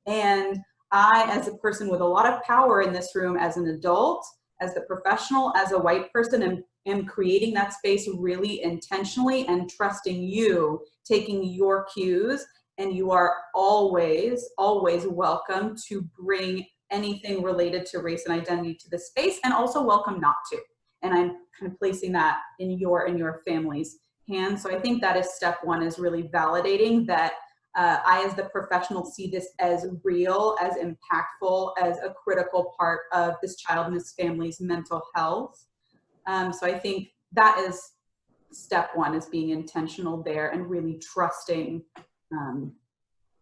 Speaker 5: And I, as a person with a lot of power in this room, as an adult, as the professional, as a white person, am creating that space really intentionally and trusting you, taking your cues, and you are always, always welcome to bring anything related to race and identity to the space, and also welcome not to. And I'm kind of placing that in your family's hands. So I think that is step one, is really validating that I, as the professional, see this as real, as impactful, as a critical part of this child and this family's mental health. So I think that is step one, is being intentional there and really trusting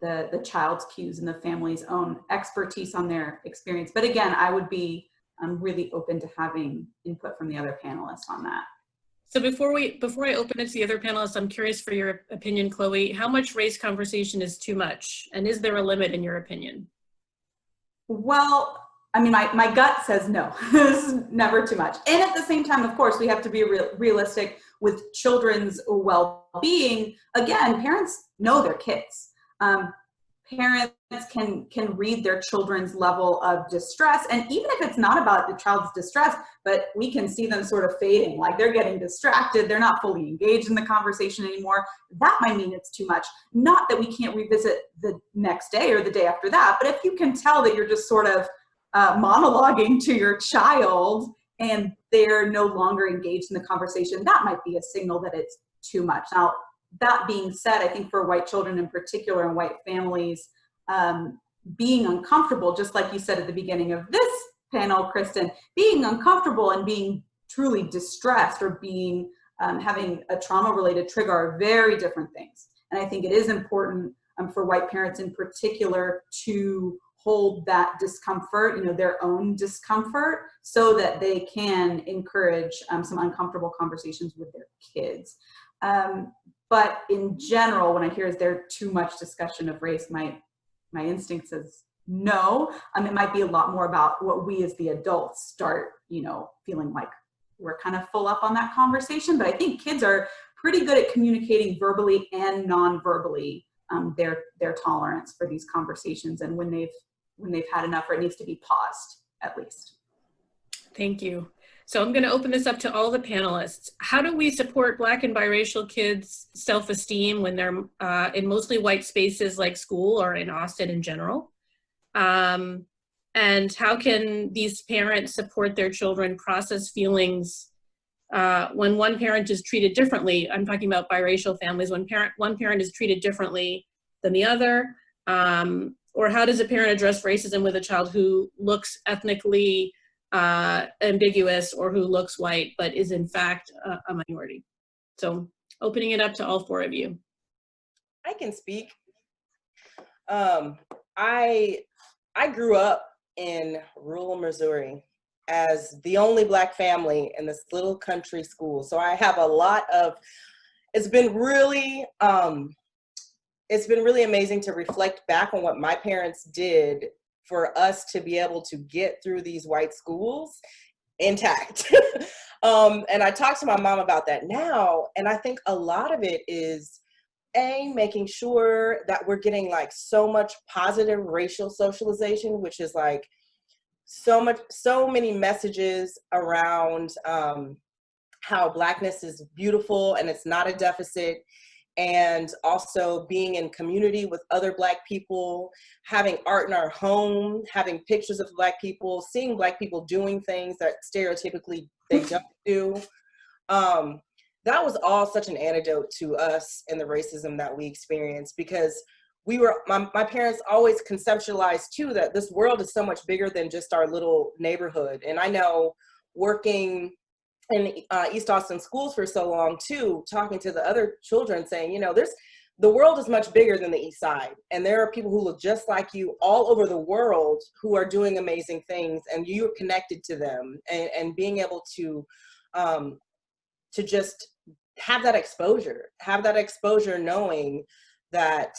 Speaker 5: the child's cues and the family's own expertise on their experience. But again, I would be really open to having input from the other panelists on that.
Speaker 1: So before I open it to the other panelists, I'm curious for your opinion, Chloe. How much race conversation is too much? And is there a limit in your opinion?
Speaker 5: Well, I mean, my gut says no. This is never too much. And at the same time, of course, we have to be realistic with children's well-being. Again, parents know their kids. Parents can read their children's level of distress. And even if it's not about the child's distress, but we can see them sort of fading, like they're getting distracted, they're not fully engaged in the conversation anymore. That might mean it's too much. Not that we can't revisit the next day or the day after that, but if you can tell that you're just sort of monologuing to your child and they're no longer engaged in the conversation, that might be a signal that it's too much. Now, that being said, I think for white children in particular and white families, being uncomfortable, just like you said at the beginning of this panel, Kristen, being uncomfortable and being truly distressed or being having a trauma-related trigger are very different things. And I think it is important for white parents in particular to hold that discomfort, their own discomfort, so that they can encourage some uncomfortable conversations with their kids. But in general, when I hear is there too much discussion of race, my instinct says no. It might be a lot more about what we as the adults start, feeling like we're kind of full up on that conversation. But I think kids are pretty good at communicating verbally and non-verbally their tolerance for these conversations, and when they've had enough, or it needs to be paused at least.
Speaker 1: Thank you. So I'm going to open this up to all the panelists. How do we support Black and biracial kids' self-esteem when they're in mostly white spaces like school or in Austin in general? And how can these parents support their children process feelings when one parent is treated differently? I'm talking about biracial families. When one parent is treated differently than the other, or how does a parent address racism with a child who looks ethnically ambiguous or who looks white but is in fact a minority? So opening it up to all four of you.
Speaker 4: I can speak. I grew up in rural Missouri as the only Black family in this little country school. So I have a lot of, it's been really amazing to reflect back on what my parents did for us to be able to get through these white schools intact. And I talked to my mom about that now, and I think a lot of it is making sure that we're getting like so much positive racial socialization, which is like so many messages around how Blackness is beautiful and it's not a deficit. And also being in community with other Black people, having art in our home, having pictures of Black people, seeing Black people doing things that stereotypically they don't do. That was all such an antidote to us and the racism that we experienced, because my parents always conceptualized too that this world is so much bigger than just our little neighborhood. And I know working in East Austin schools for so long too, talking to the other children saying, the world is much bigger than the East Side. And there are people who look just like you all over the world who are doing amazing things, and you're connected to them, and being able to just have that exposure knowing that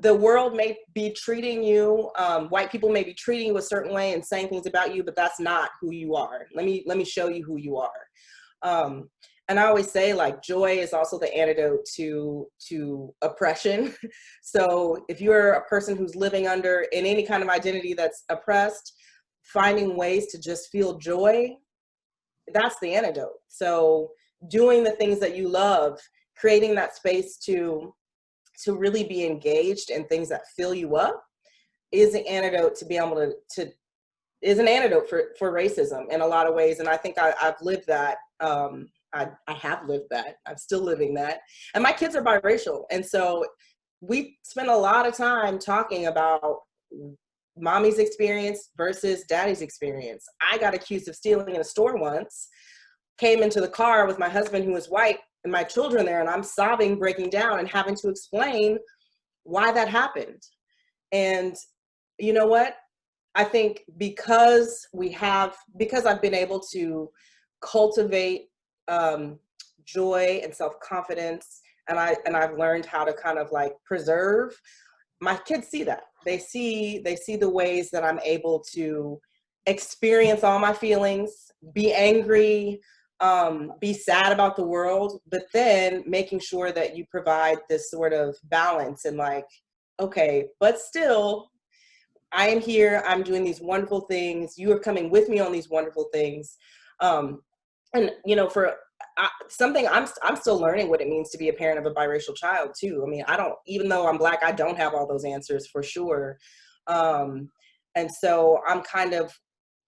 Speaker 4: the world may be treating you, white people may be treating you a certain way and saying things about you, but that's not who you are. Let me show you who you are. And I always say, like, joy is also the antidote to oppression. So if you're a person who's living in any kind of identity that's oppressed, finding ways to just feel joy, that's the antidote. So doing the things that you love, creating that space to really be engaged in things that fill you up is an antidote to be able is an antidote for racism in a lot of ways. And I think I've lived that. I have lived that. I'm still living that. And my kids are biracial. And so we spend a lot of time talking about mommy's experience versus daddy's experience. I got accused of stealing in a store once, came into the car with my husband who was white and my children there, and I'm sobbing, breaking down, and having to explain why that happened. And you know what? I think because I've been able to cultivate joy and self-confidence, and I've learned how to kind of like preserve, my kids see that. They see the ways that I'm able to experience all my feelings, be angry, be sad about the world, but then making sure that you provide this sort of balance and like, okay, but still, I am here, I'm doing these wonderful things, you are coming with me on these wonderful things. And you know, for something I'm still learning what it means to be a parent of a biracial child too. I mean, I don't, even though I'm Black, I don't have all those answers for sure. And so I'm kind of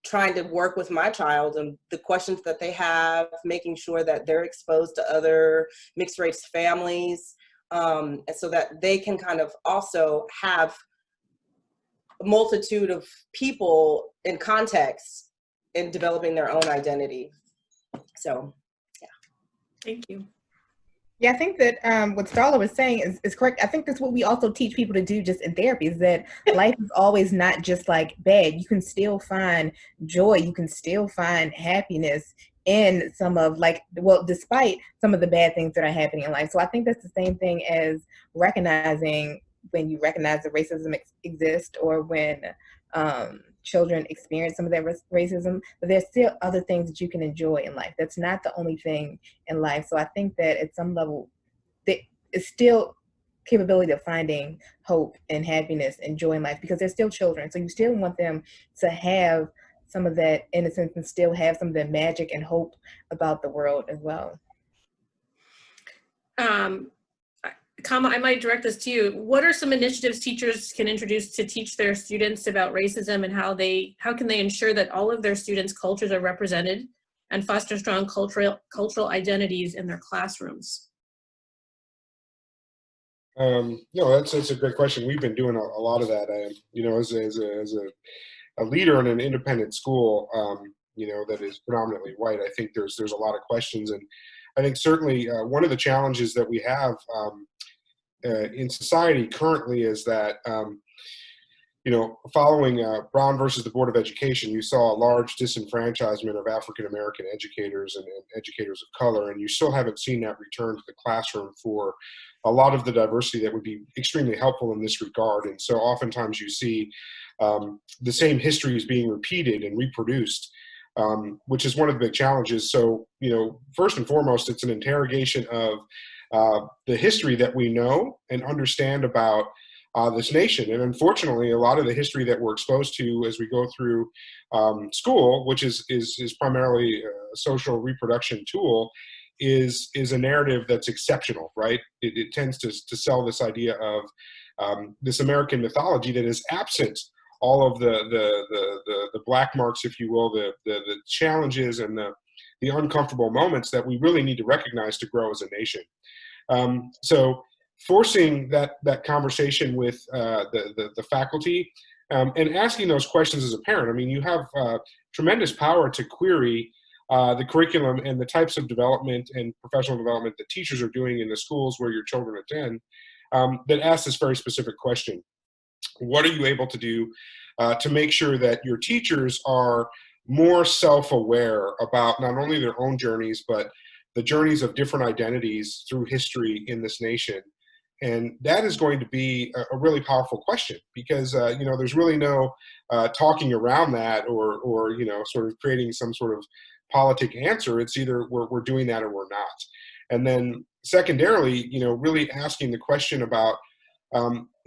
Speaker 4: trying to work with my child and the questions that they have, making sure that they're exposed to other mixed race families, and so that they can kind of also have a multitude of people in context in developing their own identity. So, yeah.
Speaker 1: Thank you.
Speaker 3: Yeah, I think that what Starla was saying is correct. I think that's what we also teach people to do just in therapy, is that life is always not just like bad. You can still find joy. You can still find happiness in some of despite some of the bad things that are happening in life. So I think that's the same thing as recognizing when you recognize that racism exists, or when children experience some of that racism, but there's still other things that you can enjoy in life. That's not the only thing in life. So I think that at some level, there is still capability of finding hope and happiness and joy in life, because they're still children. So you still want them to have some of that innocence and still have some of that magic and hope about the world as well.
Speaker 1: Kama, I might direct this to you. What are some initiatives teachers can introduce to teach their students about racism, and how can they ensure that all of their students' cultures are represented and foster strong cultural identities in their classrooms?
Speaker 2: No, that's a great question. We've been doing a lot of that. You know, as a leader in an independent school, you know, that is predominantly white, I think there's a lot of questions, and I think certainly one of the challenges that we have in society currently is that, you know, following Brown versus the Board of Education, you saw a large disenfranchisement of African-American educators and educators of color, and you still haven't seen that return to the classroom for a lot of the diversity that would be extremely helpful in this regard. And so oftentimes you see the same histories being repeated and reproduced, which is one of the big challenges. So, you know, first and foremost, it's an interrogation of the history that we know and understand about this nation. And unfortunately, a lot of the history that we're exposed to as we go through school, which is primarily a social reproduction tool, is a narrative that's exceptional, right? It tends to sell this idea of this American mythology that is absent all of the black marks, if you will, the challenges and the uncomfortable moments that we really need to recognize to grow as a nation. So forcing that conversation with the faculty and asking those questions as a parent. I mean, you have tremendous power to query the curriculum and the types of development and professional development that teachers are doing in the schools where your children attend, that ask this very specific question. What are you able to do to make sure that your teachers are more self-aware about not only their own journeys, but the journeys of different identities through history in this nation? And that is going to be a really powerful question, because you know, there's really no talking around that or you know, sort of creating some sort of politic answer. It's either we're doing that or we're not. And then secondarily, you know, really asking the question about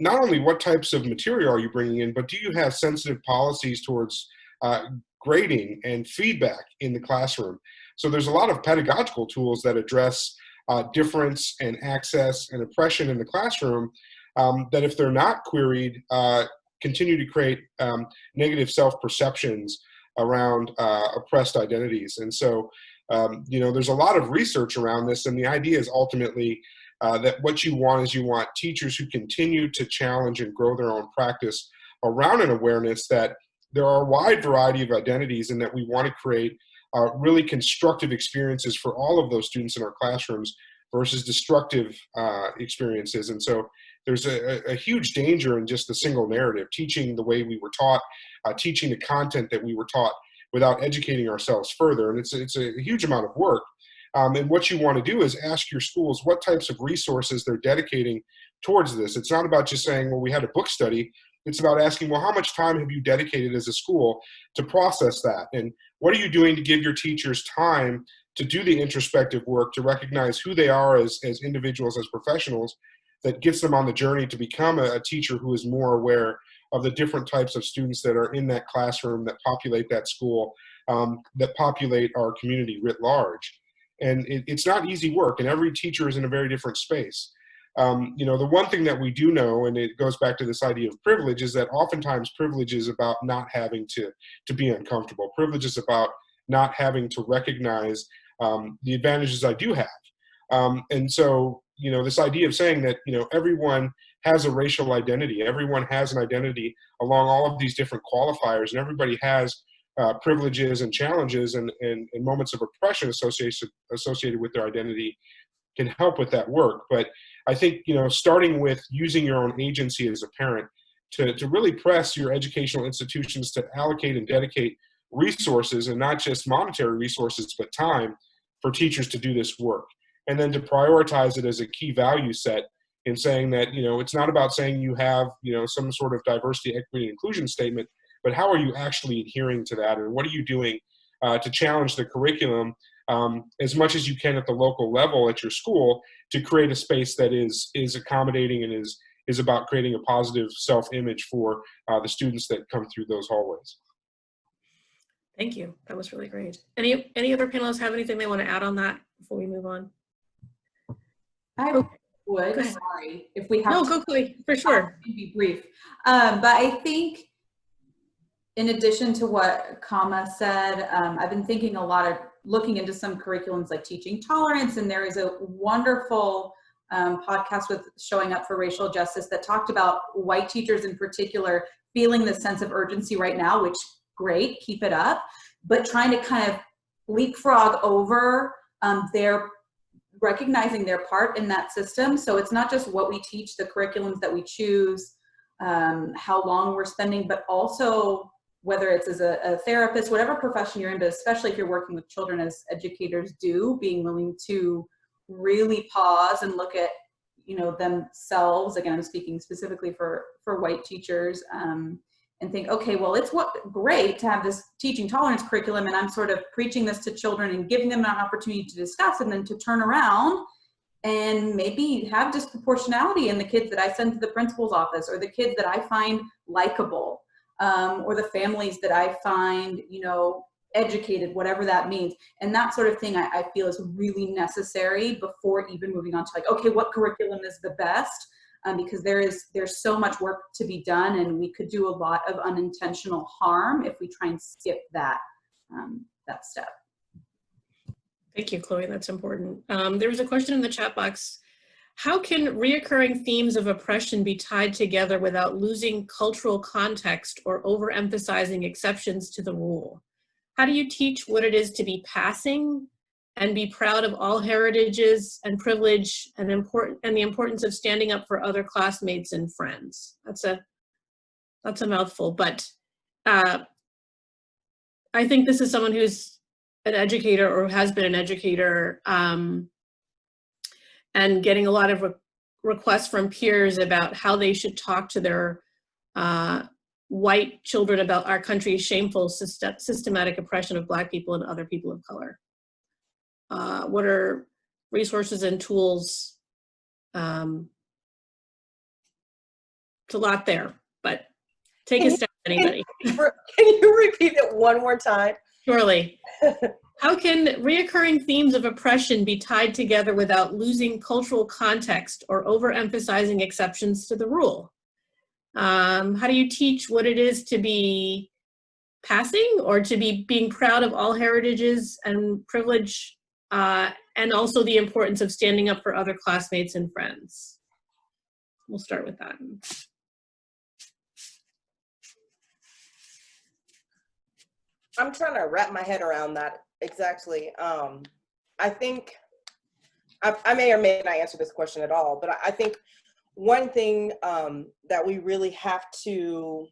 Speaker 2: not only what types of material are you bringing in, but do you have sensitive policies towards grading and feedback in the classroom? So there's a lot of pedagogical tools that address difference and access and oppression in the classroom that, if they're not queried, continue to create negative self-perceptions around oppressed identities. And so, you know, there's a lot of research around this, and the idea is ultimately that what you want is you want teachers who continue to challenge and grow their own practice around an awareness that there are a wide variety of identities, and that we want to create really constructive experiences for all of those students in our classrooms versus destructive experiences. And so there's a huge danger in just a single narrative, teaching the way we were taught, teaching the content that we were taught without educating ourselves further. And it's a huge amount of work. And what you want to do is ask your schools what types of resources they're dedicating towards this. It's not about just saying, well, we had a book study. it's about asking, well, how much time have you dedicated as a school to process that? And what are you doing to give your teachers time to do the introspective work, to recognize who they are as individuals, as professionals, that gets them on the journey to become a teacher who is more aware of the different types of students that are in that classroom, that populate that school, that populate our community writ large. And it's not easy work, and every teacher is in a very different space. You know, the one thing that we do know, and it goes back to this idea of privilege, is that oftentimes privilege is about not having to be uncomfortable. Privilege is about not having to recognize the advantages I do have. And so, you know, this idea of saying that, you know, everyone has a racial identity, everyone has an identity along all of these different qualifiers, and everybody has privileges and challenges and moments of oppression associated with their identity, can help with that work. But I think, you know, starting with using your own agency as a parent to really press your educational institutions to allocate and dedicate resources, and not just monetary resources, but time for teachers to do this work. And then to prioritize it as a key value set, in saying that, you know, it's not about saying you have, you know, some sort of diversity, equity, and inclusion statement, but how are you actually adhering to that? And what are you doing to challenge the curriculum as much as you can at the local level at your school, to create a space that is accommodating and is about creating a positive self-image for the students that come through those hallways.
Speaker 1: Thank you. That was really great. Any other panelists have anything they want to add on that before we move on?
Speaker 5: I would,
Speaker 1: Go ahead.
Speaker 5: sorry, if we have
Speaker 1: No,
Speaker 5: to
Speaker 1: go Chloe, for sure.
Speaker 5: be brief. But I think, in addition to what Kama said, I've been thinking a lot of looking into some curriculums like teaching tolerance, and there is a wonderful podcast with Showing Up for Racial Justice that talked about white teachers in particular feeling the sense of urgency right now, which great, keep it up, but trying to kind of leapfrog over their recognizing their part in that system. So it's not just what we teach, the curriculums that we choose, how long we're spending, but also whether it's as a therapist, whatever profession you're in, but especially if you're working with children, as educators do, being willing to really pause and look at, you know, themselves. Again, I'm speaking specifically for white teachers, and think, okay, well, it's great to have this teaching tolerance curriculum, and I'm sort of preaching this to children and giving them an opportunity to discuss, and then to turn around and maybe have disproportionality in the kids that I send to the principal's office, or the kids that I find likable, or the families that I find, you know, educated, whatever that means. And that sort of thing I feel is really necessary before even moving on to like, okay, what curriculum is the best? Because there's so much work to be done, and we could do a lot of unintentional harm if we try and skip that step.
Speaker 1: Thank you, Chloe. That's important. There was a question in the chat box. How can reoccurring themes of oppression be tied together without losing cultural context or overemphasizing exceptions to the rule? How do you teach what it is to be passing and be proud of all heritages and privilege and the importance of standing up for other classmates and friends? That's a mouthful, but I think this is someone who's an educator or has been an educator, and getting a lot of requests from peers about how they should talk to their white children about our country's shameful systematic oppression of Black people and other people of color. What are resources and tools? It's a lot there, but take a step, anybody.
Speaker 4: Can you repeat it one more time?
Speaker 1: Surely. How can reoccurring themes of oppression be tied together without losing cultural context or overemphasizing exceptions to the rule? How do you teach what it is to be passing, or to be being proud of all heritages and privilege, and also the importance of standing up for other classmates and friends? We'll start with that.
Speaker 4: I'm trying to wrap my head around that exactly. I think I may or may not answer this question at all, but I think one thing that we really have to,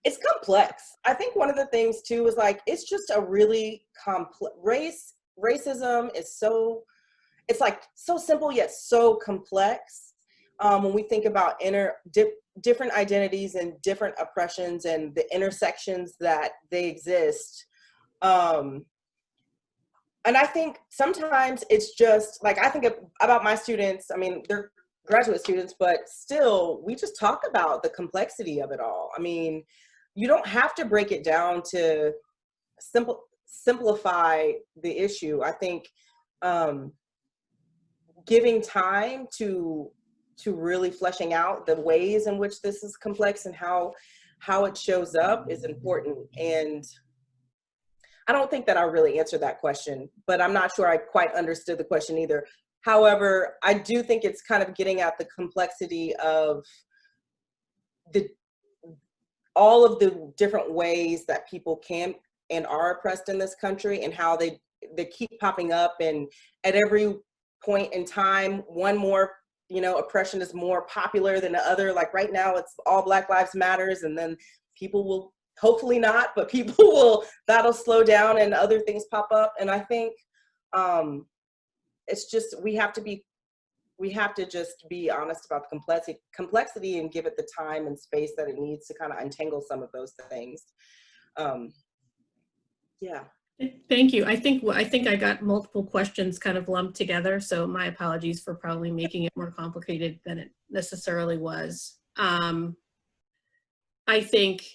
Speaker 4: it's complex. I think one of the things too is like, it's just a really complex, racism is so, it's like so simple yet so complex. When we think about different identities and different oppressions and the intersections that they exist. And I think sometimes it's just like, I think about my students, I mean, they're graduate students, but still, we just talk about the complexity of it all. I mean, you don't have to break it down to simplify the issue. I think giving time to really fleshing out the ways in which this is complex and how it shows up is important. And I don't think that I really answered that question, but I'm not sure I quite understood the question either. However, I do think it's kind of getting at the complexity of all of the different ways that people can and are oppressed in this country, and how they keep popping up, and at every point in time, one more, oppression is more popular than the other. Like right now, it's all Black Lives Matters, and then people will, hopefully not, but people will, that'll slow down and other things pop up. And I think it's just, we have to just be honest about the complexity and give it the time and space that it needs to kind of untangle some of those things. Yeah.
Speaker 1: Thank you. I think I got multiple questions kind of lumped together, so my apologies for probably making it more complicated than it necessarily was. I think,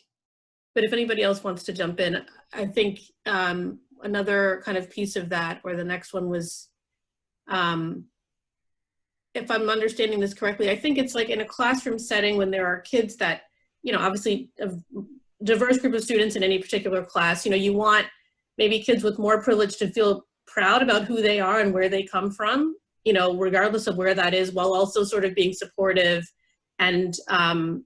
Speaker 1: but if anybody else wants to jump in, I think another kind of piece of that, or the next one was, if I'm understanding this correctly, I think it's like in a classroom setting when there are kids that, obviously a diverse group of students in any particular class, you want maybe kids with more privilege to feel proud about who they are and where they come from, regardless of where that is, while also sort of being supportive and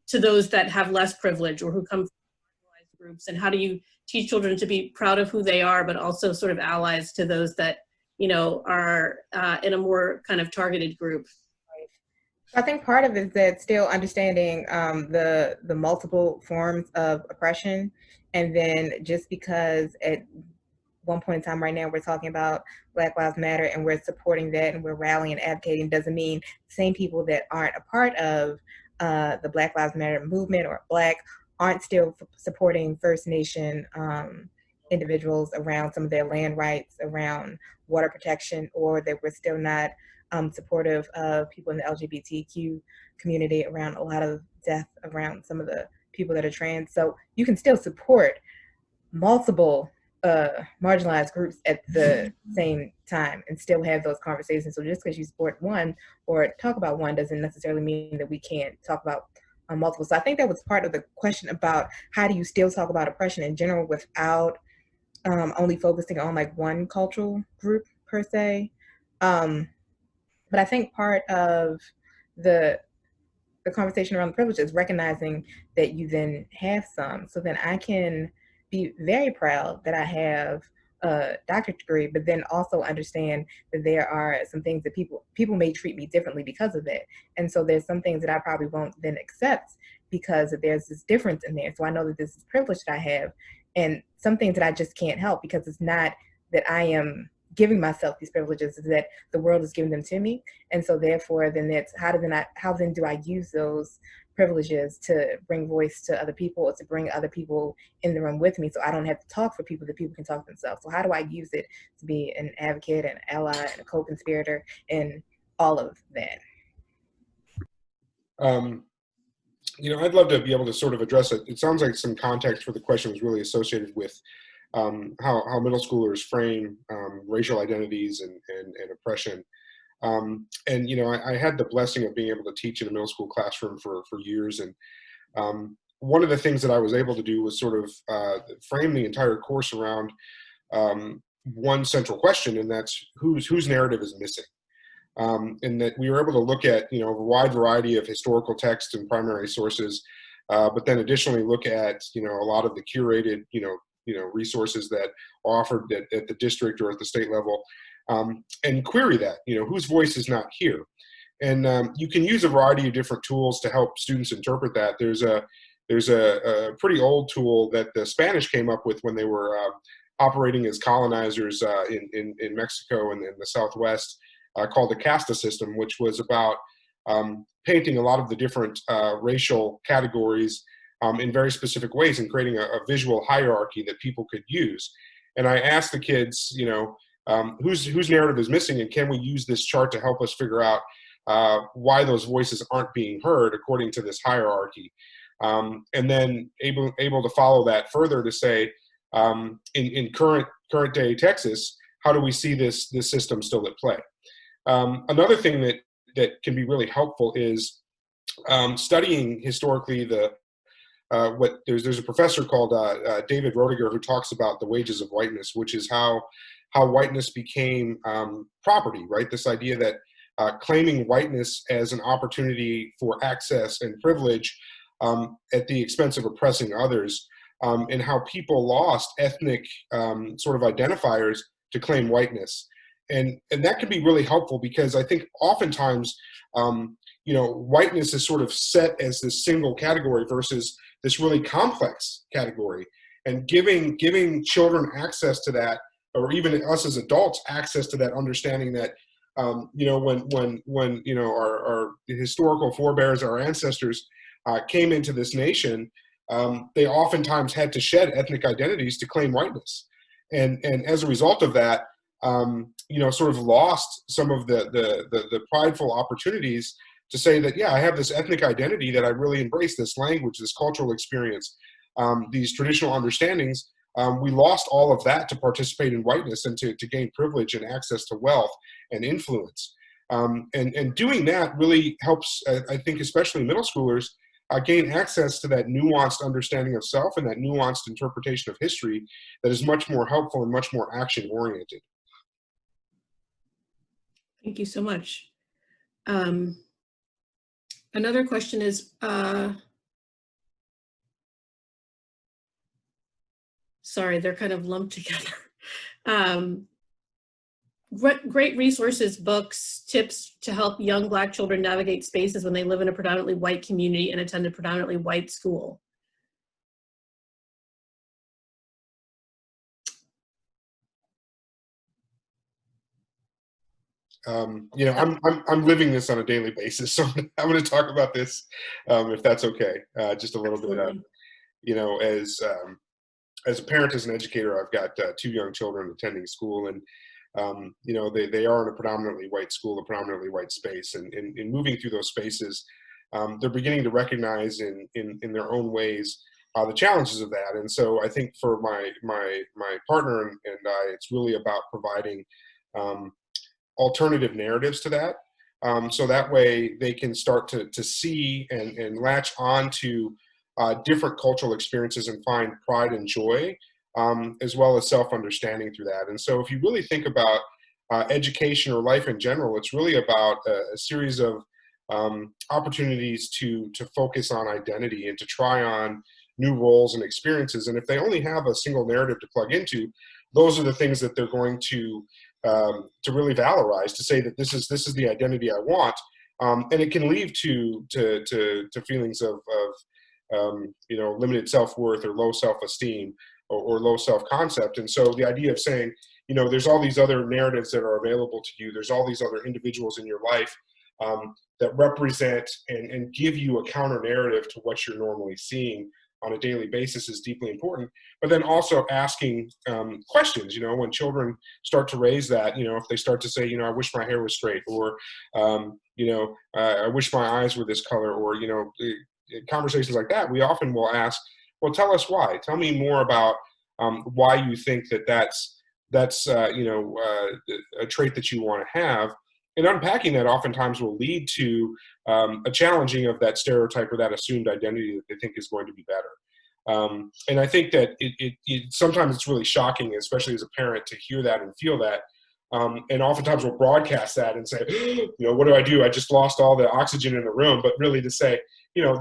Speaker 1: to those that have less privilege or who come from marginalized groups. And how do you teach children to be proud of who they are, but also sort of allies to those that, are in a more kind of targeted group?
Speaker 3: I think part of it is that still understanding the multiple forms of oppression, and then just because at one point in time right now we're talking about Black Lives Matter and we're supporting that and we're rallying and advocating, doesn't mean the same people that aren't a part of the Black Lives Matter movement or Black aren't still supporting First Nation individuals around some of their land rights, around water protection, or that we're still not supportive of people in the LGBTQ community around a lot of death around some of the people that are trans. So you can still support multiple marginalized groups at the same time and still have those conversations. So just because you support one or talk about one doesn't necessarily mean that we can't talk about multiple. So I think that was part of the question about how do you still talk about oppression in general without only focusing on like one cultural group per se. But I think part of the conversation around the privilege is recognizing that you then have some. So then I can be very proud that I have a doctorate degree, but then also understand that there are some things that people may treat me differently because of it. And so there's some things that I probably won't then accept because there's this difference in there. So I know that this is privilege that I have, and some things that I just can't help because it's not that I am giving myself these privileges, is that the world is giving them to me. And so therefore then that's how then do I use those privileges to bring voice to other people, or to bring other people in the room with me, so I don't have to talk for people, that people can talk themselves. So how do I use it to be an advocate, an ally, and a co-conspirator, and all of that?
Speaker 2: I'd love to be able to sort of address it. It sounds like some context for the question was really associated with how middle schoolers frame racial identities and oppression. I had the blessing of being able to teach in a middle school classroom for years. And one of the things that I was able to do was sort of frame the entire course around one central question, and that's whose narrative is missing. And that we were able to look at, a wide variety of historical texts and primary sources, but then additionally look at, a lot of the curated, resources that are offered at the district or at the state level, and query that, whose voice is not here. And you can use a variety of different tools to help students interpret that. There's a pretty old tool that the Spanish came up with when they were operating as colonizers in Mexico and in the Southwest, called the casta system, which was about painting a lot of the different racial categories in very specific ways and creating a visual hierarchy that people could use. And I asked the kids, whose narrative is missing, and can we use this chart to help us figure out why those voices aren't being heard according to this hierarchy, and then able to follow that further to say, in current day Texas, how do we see this system still at play? Another thing that can be really helpful is studying historically there's a professor called David Roediger who talks about the wages of whiteness, which is how whiteness became property, right? This idea that claiming whiteness as an opportunity for access and privilege at the expense of oppressing others, and how people lost ethnic sort of identifiers to claim whiteness. And that can be really helpful because I think oftentimes, whiteness is sort of set as this single category versus this really complex category. And giving children access to that, or even us as adults access to that understanding that, when our historical forebears, our ancestors came into this nation, they oftentimes had to shed ethnic identities to claim whiteness. And as a result of that, sort of lost some of the prideful opportunities to say that, yeah, I have this ethnic identity that I really embrace, this language, this cultural experience, these traditional understandings. We lost all of that to participate in whiteness and to gain privilege and access to wealth and influence. And doing that really helps, I think, especially middle schoolers, gain access to that nuanced understanding of self and that nuanced interpretation of history that is much more helpful and much more action-oriented.
Speaker 1: Thank you so much. Another question is, sorry, they're kind of lumped together. Great resources, books, tips to help young Black children navigate spaces when they live in a predominantly white community and attend a predominantly white school.
Speaker 2: I'm living this on a daily basis, so I'm going to talk about this, if that's okay, just a little
Speaker 1: Absolutely.
Speaker 2: bit. As a parent, as an educator, I've got 2 young children attending school, and they are in a predominantly white school, a predominantly white space, and in moving through those spaces, they're beginning to recognize in their own ways the challenges of that. And so I think for my partner and I, it's really about providing alternative narratives to that, so that way they can start to see and latch on to different cultural experiences and find pride and joy, as well as self-understanding through that. And so if you really think about education or life in general, it's really about a series of opportunities to focus on identity and to try on new roles and experiences. And if they only have a single narrative to plug into, those are the things that they're going to really valorize, to say that this is the identity I want, and it can lead to feelings of limited self-worth or low self-esteem or low self-concept. And so the idea of saying, there's all these other narratives that are available to you, there's all these other individuals in your life that represent and give you a counter narrative to what you're normally seeing on a daily basis is deeply important. But then also asking questions, when children start to raise that, if they start to say, I wish my hair was straight, or, I wish my eyes were this color, or, conversations like that, we often will ask, well, tell us why. Tell me more about why you think that's a trait that you want to have. And unpacking that oftentimes will lead to a challenging of that stereotype or that assumed identity that they think is going to be better. And I think that it sometimes it's really shocking, especially as a parent, to hear that and feel that. And oftentimes we'll broadcast that and say, what do? I just lost all the oxygen in the room. But really to say,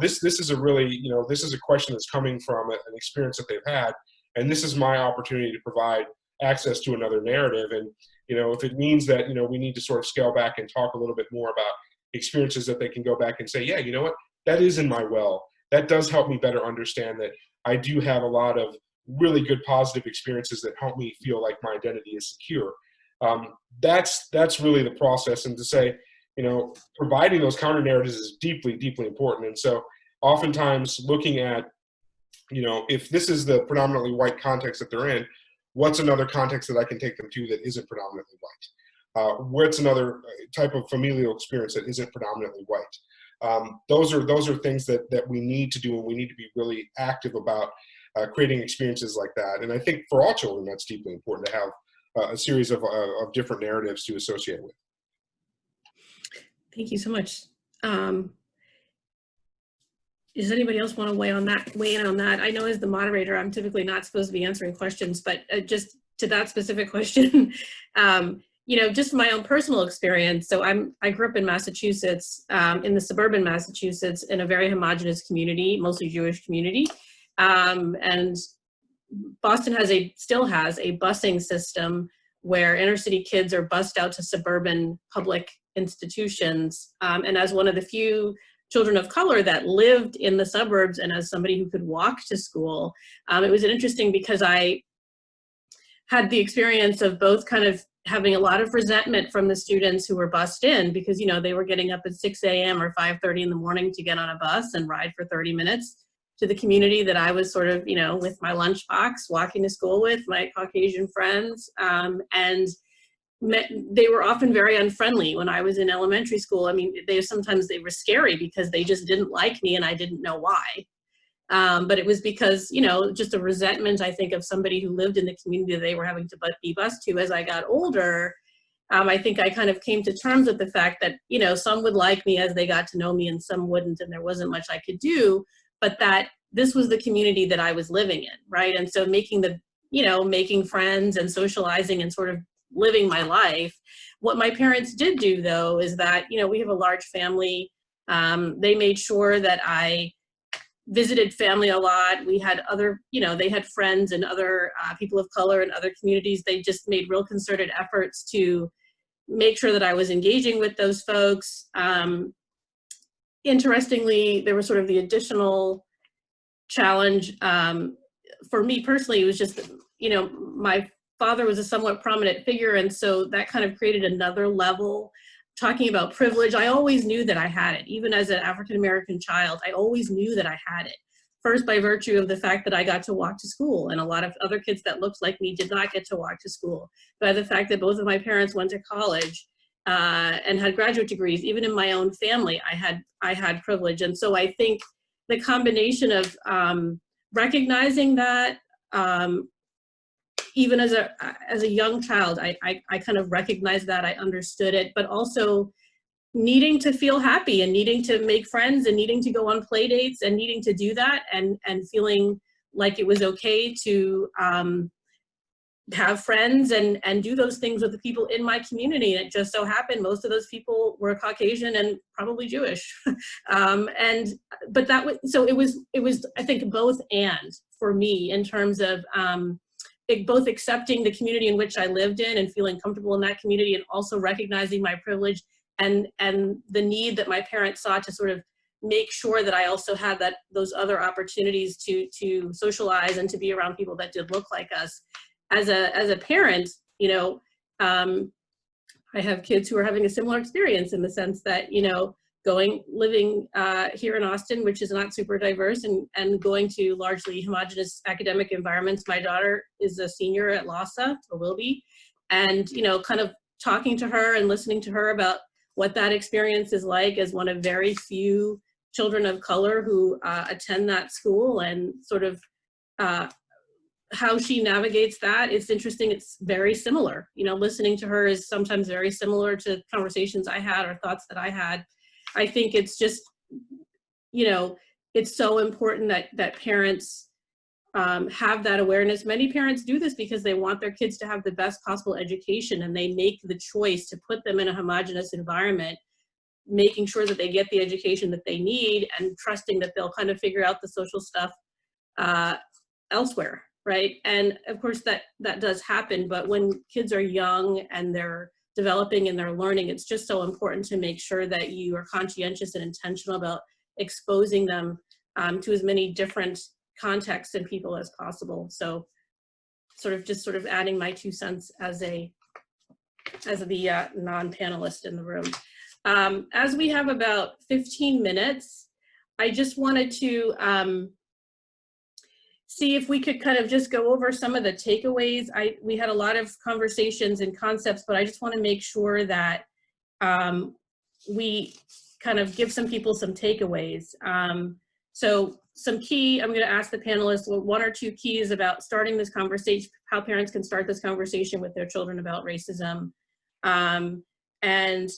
Speaker 2: this is a really, this is a question that's coming from an experience that they've had. And this is my opportunity to provide access to another narrative. And, if it means that, we need to sort of scale back and talk a little bit more about experiences that they can go back and say, yeah, you know what, that is in my well. That does help me better understand that I do have a lot of really good positive experiences that help me feel like my identity is secure. That's really the process. And to say, providing those counter narratives is deeply, deeply important. And so oftentimes looking at, if this is the predominantly white context that they're in, what's another context that I can take them to that isn't predominantly white? What's another type of familial experience that isn't predominantly white? Those are things that we need to do, and we need to be really active about creating experiences like that. And I think for all children, that's deeply important to have a series of different narratives to associate with.
Speaker 1: Thank you so much. Does anybody else want to weigh in on that? I know as the moderator, I'm typically not supposed to be answering questions, but just to that specific question, just my own personal experience. So I grew up in Massachusetts, in the suburban Massachusetts, in a very homogenous community, mostly Jewish community. And Boston still has a busing system where inner city kids are bused out to suburban public institutions. And as one of the few children of color that lived in the suburbs, and as somebody who could walk to school, it was interesting because I had the experience of both kind of having a lot of resentment from the students who were bused in because, they were getting up at 6 a.m. or 5:30 in the morning to get on a bus and ride for 30 minutes to the community that I was sort of, with my lunchbox walking to school with my Caucasian friends. And they were often very unfriendly when I was in elementary school. I mean, sometimes they were scary because they just didn't like me and I didn't know why. But it was because, just a resentment, I think, of somebody who lived in the community that they were having to be bused to. As I got older, I think I kind of came to terms with the fact that, some would like me as they got to know me and some wouldn't, and there wasn't much I could do, but that this was the community that I was living in, right? And so making friends and socializing and sort of living my life. What my parents did do, though, is that, we have a large family. They made sure that I visited family a lot. We had other, they had friends and other people of color in other communities. They just made real concerted efforts to make sure that I was engaging with those folks. Interestingly, there was sort of the additional challenge for me personally. It was just, my father was a somewhat prominent figure, and so that kind of created another level. Talking about privilege, I always knew that I had it. Even as an African-American child, I always knew that I had it. First, by virtue of the fact that I got to walk to school, and a lot of other kids that looked like me did not get to walk to school. By the fact that both of my parents went to college and had graduate degrees. Even in my own family, I had privilege. And so I think the combination of recognizing that, even as a young child, I kind of recognized that, I understood it, but also needing to feel happy and needing to make friends and needing to go on play dates and needing to do that and feeling like it was okay to have friends and do those things with the people in my community. And it just so happened most of those people were Caucasian and probably Jewish. But that was, so it was, I think, both and for me in terms of both accepting the community in which I lived in and feeling comfortable in that community, and also recognizing my privilege and the need that my parents saw to sort of make sure that I also had those other opportunities to socialize and to be around people that did look like us. As a parent, I have kids who are having a similar experience in the sense that, living here in Austin, which is not super diverse, and going to largely homogenous academic environments. My daughter is a senior at LASA, or will be, and, kind of talking to her and listening to her about what that experience is like as one of very few children of color who attend that school, and sort of how she navigates that. It's interesting. It's very similar. Listening to her is sometimes very similar to conversations I had or thoughts that I had. I think it's just, it's so important that parents have that awareness. Many parents do this because they want their kids to have the best possible education, and they make the choice to put them in a homogenous environment, making sure that they get the education that they need and trusting that they'll kind of figure out the social stuff elsewhere. Right. And of course that does happen, but when kids are young and they're developing and they're learning, it's just so important to make sure that you are conscientious and intentional about exposing them to as many different contexts and people as possible. So sort of adding my 2 cents as the non-panelist in the room. As we have about 15 minutes, I just wanted to see if we could kind of just go over some of the takeaways. We had a lot of conversations and concepts, but I just want to make sure that we kind of give some people some takeaways. So some key, I'm going to ask the panelists one or two keys about starting this conversation, how parents can start this conversation with their children about racism, and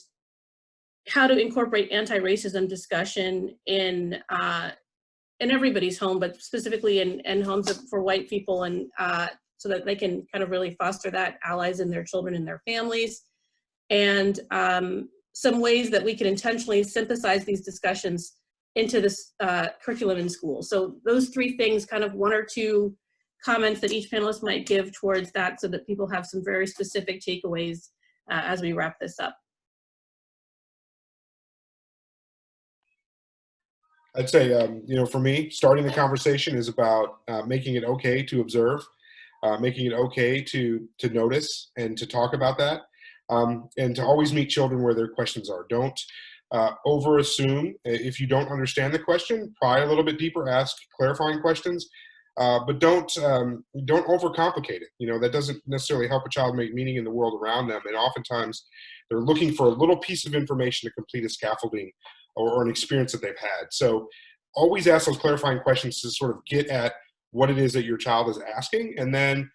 Speaker 1: how to incorporate anti-racism discussion in everybody's home, but specifically in homes for white people, and so that they can kind of really foster that allies in their children and their families. And some ways that we can intentionally synthesize these discussions into this curriculum in school. So those three things, kind of one or two comments that each panelist might give towards that, so that people have some very specific takeaways as we wrap this up.
Speaker 2: I'd say, you know, for me, starting the conversation is about making it okay to observe, making it okay to notice and to talk about that, and to always meet children where their questions are. Don't over-assume. If you don't understand the question, pry a little bit deeper, ask clarifying questions, but don't overcomplicate it. You know, that doesn't necessarily help a child make meaning in the world around them, and oftentimes they're looking for a little piece of information to complete a scaffolding or an experience that they've had. So always ask those clarifying questions to sort of get at what it is that your child is asking. And then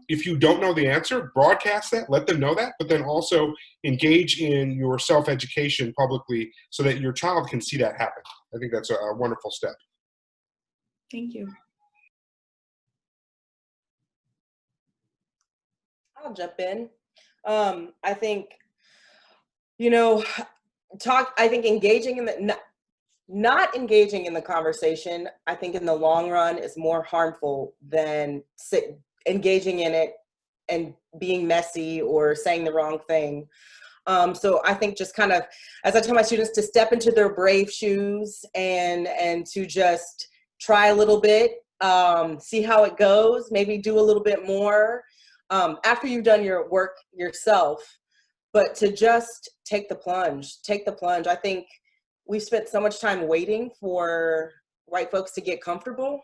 Speaker 2: if you don't know the answer, broadcast that, let them know that, but then also engage in your self-education publicly so that your child can see that happen. I think that's a wonderful step.
Speaker 1: Thank you.
Speaker 4: I'll jump in. I think, you know, I think engaging in the, not engaging in the conversation, I think in the long run is more harmful than engaging in it and being messy or saying the wrong thing. So I think just kind of, as I tell my students, to step into their brave shoes and to just try a little bit, see how it goes, maybe do a little bit more after you've done your work yourself. But to just take the plunge. I think we've spent so much time waiting for white folks to get comfortable,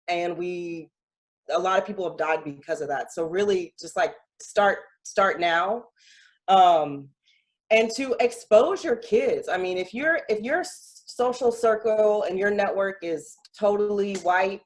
Speaker 4: and a lot of people have died because of that. So really just like start now. And to expose your kids. I mean, if your social circle and your network is totally white,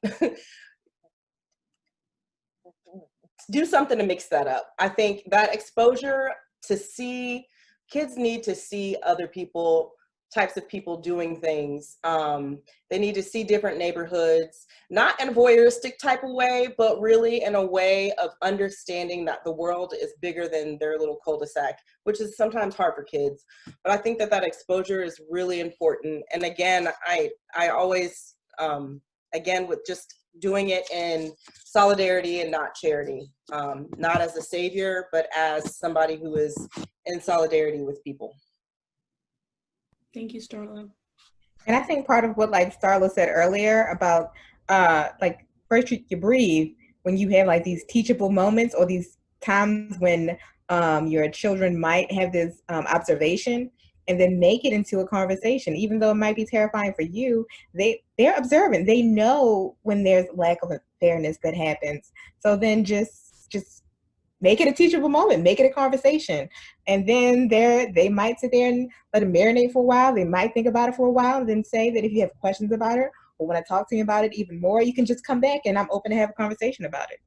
Speaker 4: do something to mix that up. I think that exposure, to see, kids need to see other people, types of people doing things. They need to see different neighborhoods, not in a voyeuristic type of way, but really in a way of understanding that the world is bigger than their little cul-de-sac, which is sometimes hard for kids. But I think that exposure is really important. And again, I always, again, with just doing it in solidarity and not charity, not as a savior, but as somebody who is in solidarity with people.
Speaker 1: Thank you, Starla.
Speaker 3: And I think part of what like Starla said earlier about like first you breathe when you have like these teachable moments or these times when your children might have this observation, and then make it into a conversation. Even though it might be terrifying for you, they're observant. They know when there's lack of fairness that happens. So then just make it a teachable moment, make it a conversation. And then they might sit there and let it marinate for a while. They might think about it for a while, and then say that if you have questions about it, or want to talk to me about it even more, you can just come back and I'm open to have a conversation about it.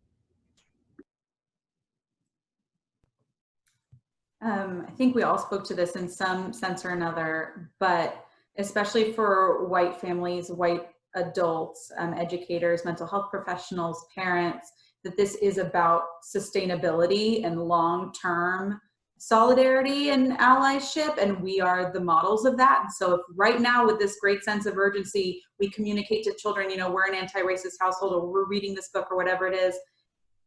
Speaker 5: I think we all spoke to this in some sense or another, but especially for white families, white adults, educators, mental health professionals, parents, that this is about sustainability and long-term solidarity and allyship, and we are the models of that. And so if right now with this great sense of urgency, we communicate to children, you know, we're an anti-racist household, or we're reading this book or whatever it is,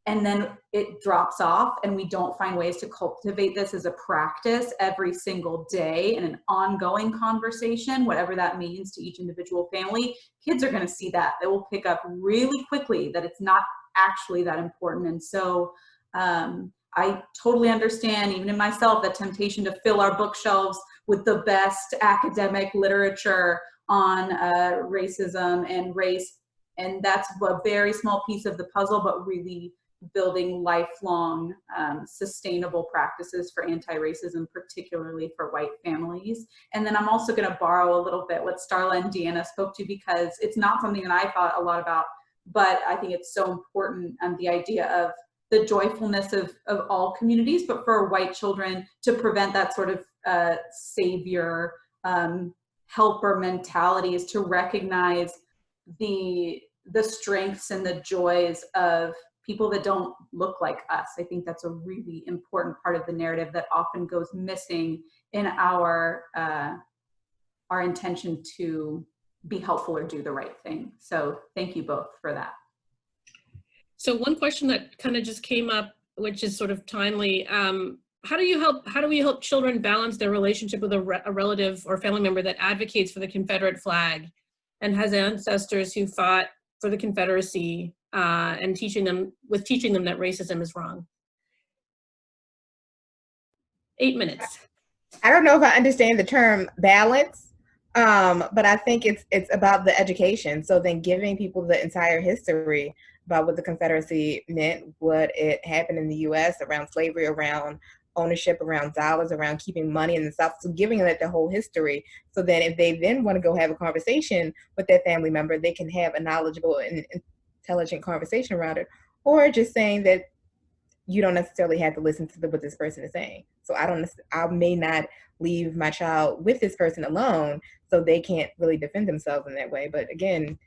Speaker 5: and then it drops off and we don't find ways to cultivate this as a practice every single day in an ongoing conversation, whatever that means to each individual family, kids are going to see that. They will pick up really quickly that it's not actually that important. And so I totally understand, even in myself, the temptation to fill our bookshelves with the best academic literature on racism and race. And that's a very small piece of the puzzle, but really building lifelong sustainable practices for anti-racism, particularly for white families. And then I'm also going to borrow a little bit what Starla and Deanna spoke to, because it's not something that I thought a lot about, but I think it's so important, the idea of the joyfulness of all communities, but for white children to prevent that sort of savior, helper mentality, is to recognize the strengths and the joys of people that don't look like us. I think that's a really important part of the narrative that often goes missing in our intention to be helpful or do the right thing. So thank you both for that.
Speaker 1: So one question that kind of just came up, which is sort of timely, how do we help children balance their relationship with a relative or family member that advocates for the Confederate flag and has ancestors who fought for the Confederacy, and teaching them that racism is wrong? 8 minutes.
Speaker 3: I don't know if I understand the term balance, but I think it's about the education. So then giving people the entire history about what the Confederacy meant, what it happened in the U.S. around slavery, around ownership, around dollars, around keeping money in the South. So giving it the whole history. So then if they then want to go have a conversation with their family member, they can have a knowledgeable and intelligent conversation around it, or just saying that you don't necessarily have to listen to what this person is saying. So I may not leave my child with this person alone, so they can't really defend themselves in that way. But again,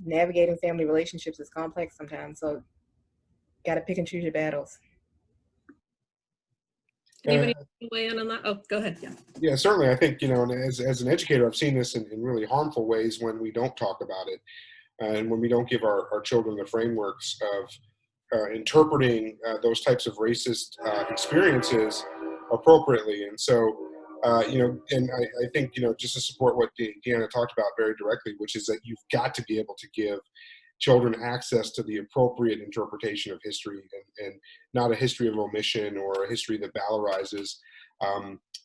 Speaker 3: navigating family relationships is complex sometimes, so got to pick and choose your battles.
Speaker 1: Anybody weigh in on that? Oh, go ahead.
Speaker 2: Yeah, certainly. I think, and as an educator, I've seen this in really harmful ways when we don't talk about it, and when we don't give our children the frameworks of interpreting those types of racist experiences appropriately. And so, and I think, just to support what Deanna talked about very directly, which is that you've got to be able to give children access to the appropriate interpretation of history, and not a history of omission or a history that valorizes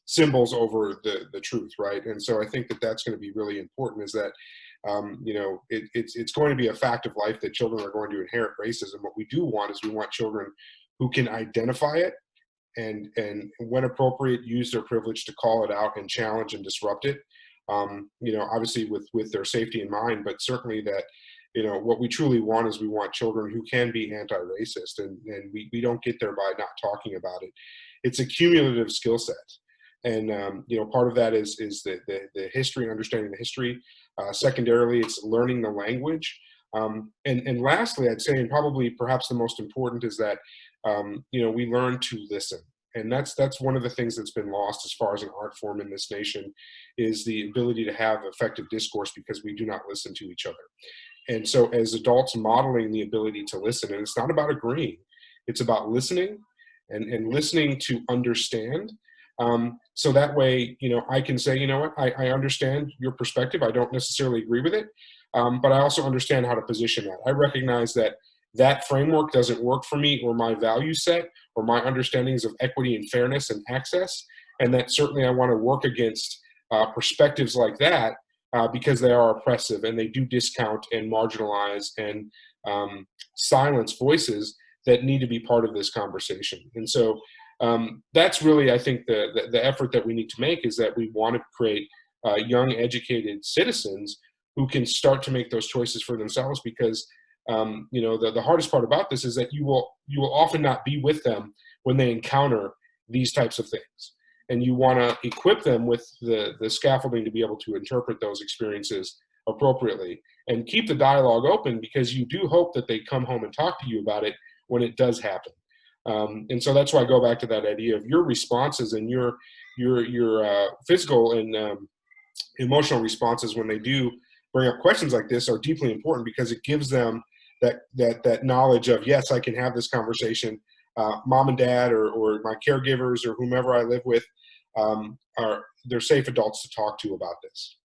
Speaker 2: symbols over the truth, right? And so I think that that's going to be really important, is that it's going to be a fact of life that children are going to inherit racism. What we do want is we want children who can identify it and when appropriate, use their privilege to call it out and challenge and disrupt it. Obviously with their safety in mind, but certainly that, what we truly want is we want children who can be anti-racist, and we don't get there by not talking about it. It's a cumulative skill set. And, part of that is the history, understanding the history. Secondarily, it's learning the language. And lastly, I'd say, and probably perhaps the most important, is that, we learn to listen. And that's one of the things that's been lost as far as an art form in this nation, is the ability to have effective discourse, because we do not listen to each other. And so as adults, modeling the ability to listen, and it's not about agreeing, it's about listening and listening to understand. So that way, I can say, I understand your perspective. I don't necessarily agree with it, but I also understand how to position that. I recognize that framework doesn't work for me, or my value set, or my understandings of equity and fairness and access, and that certainly I want to work against perspectives like that, because they are oppressive, and they do discount and marginalize and silence voices that need to be part of this conversation. And so that's really, I think, the effort that we need to make, is that we want to create young, educated citizens who can start to make those choices for themselves, because the hardest part about this is that you will often not be with them when they encounter these types of things. And you want to equip them with the scaffolding to be able to interpret those experiences appropriately, and keep the dialogue open, because you do hope that they come home and talk to you about it when it does happen. And so that's why I go back to that idea of your responses, and your physical and emotional responses when they do bring up questions like this are deeply important, because it gives them that knowledge of, yes, I can have this conversation. Mom and dad or my caregivers or whomever I live with, they're safe adults to talk to about this.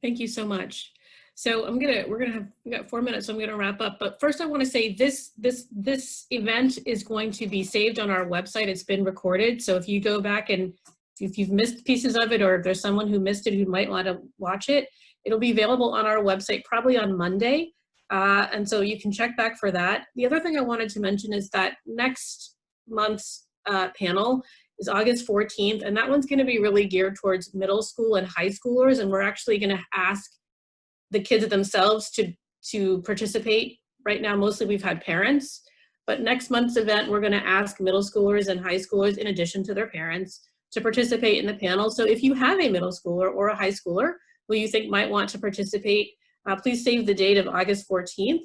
Speaker 1: Thank you so much. So we got 4 minutes, so I'm gonna wrap up. But first I wanna say this event is going to be saved on our website. It's been recorded. So if you go back and if you've missed pieces of it, or if there's someone who missed it who might want to watch it, it'll be available on our website probably on Monday. And so you can check back for that. The other thing I wanted to mention is that next month's panel is August 14th, and that one's going to be really geared towards middle school and high schoolers, and we're actually going to ask the kids themselves to participate. Right now, mostly we've had parents, but next month's event, we're going to ask middle schoolers and high schoolers, in addition to their parents, to participate in the panel. So if you have a middle schooler or a high schooler who you think might want to participate, please save the date of August 14th.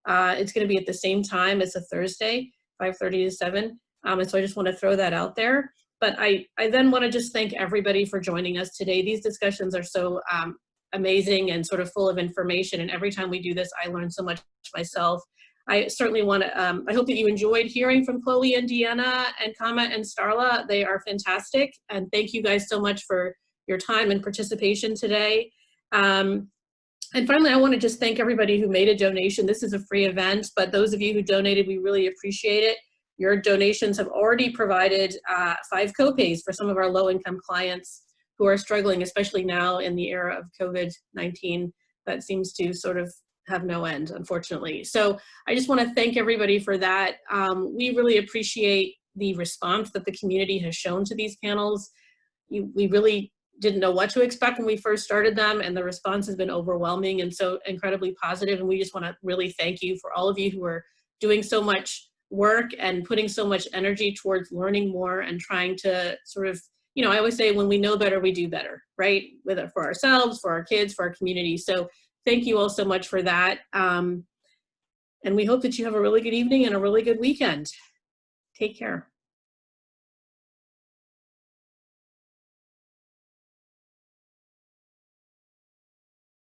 Speaker 1: It's going to be at the same time. It's a Thursday, 5:30 to 7. And so I just want to throw that out there. But I then want to just thank everybody for joining us today. These discussions are so amazing and sort of full of information. And every time we do this, I learn so much myself. I certainly want to, I hope that you enjoyed hearing from Chloe and Deanna and Kama and Starla. They are fantastic. And thank you guys so much for your time and participation today. And finally, I want to just thank everybody who made a donation. This is a free event, but those of you who donated, we really appreciate it. Your donations have already provided 5 copays for some of our low-income clients who are struggling, especially now in the era of COVID-19 that seems to sort of have no end, unfortunately. So I just want to thank everybody for that. We really appreciate the response that the community has shown to these panels. We really didn't know what to expect when we first started them, and the response has been overwhelming and so incredibly positive. And we just want to really thank you for all of you who are doing so much work and putting so much energy towards learning more and trying to sort of, you know, I always say when we know better, we do better, right? For ourselves, for our kids, for our community. So thank you all so much for that. And we hope that you have a really good evening and a really good weekend. Take care.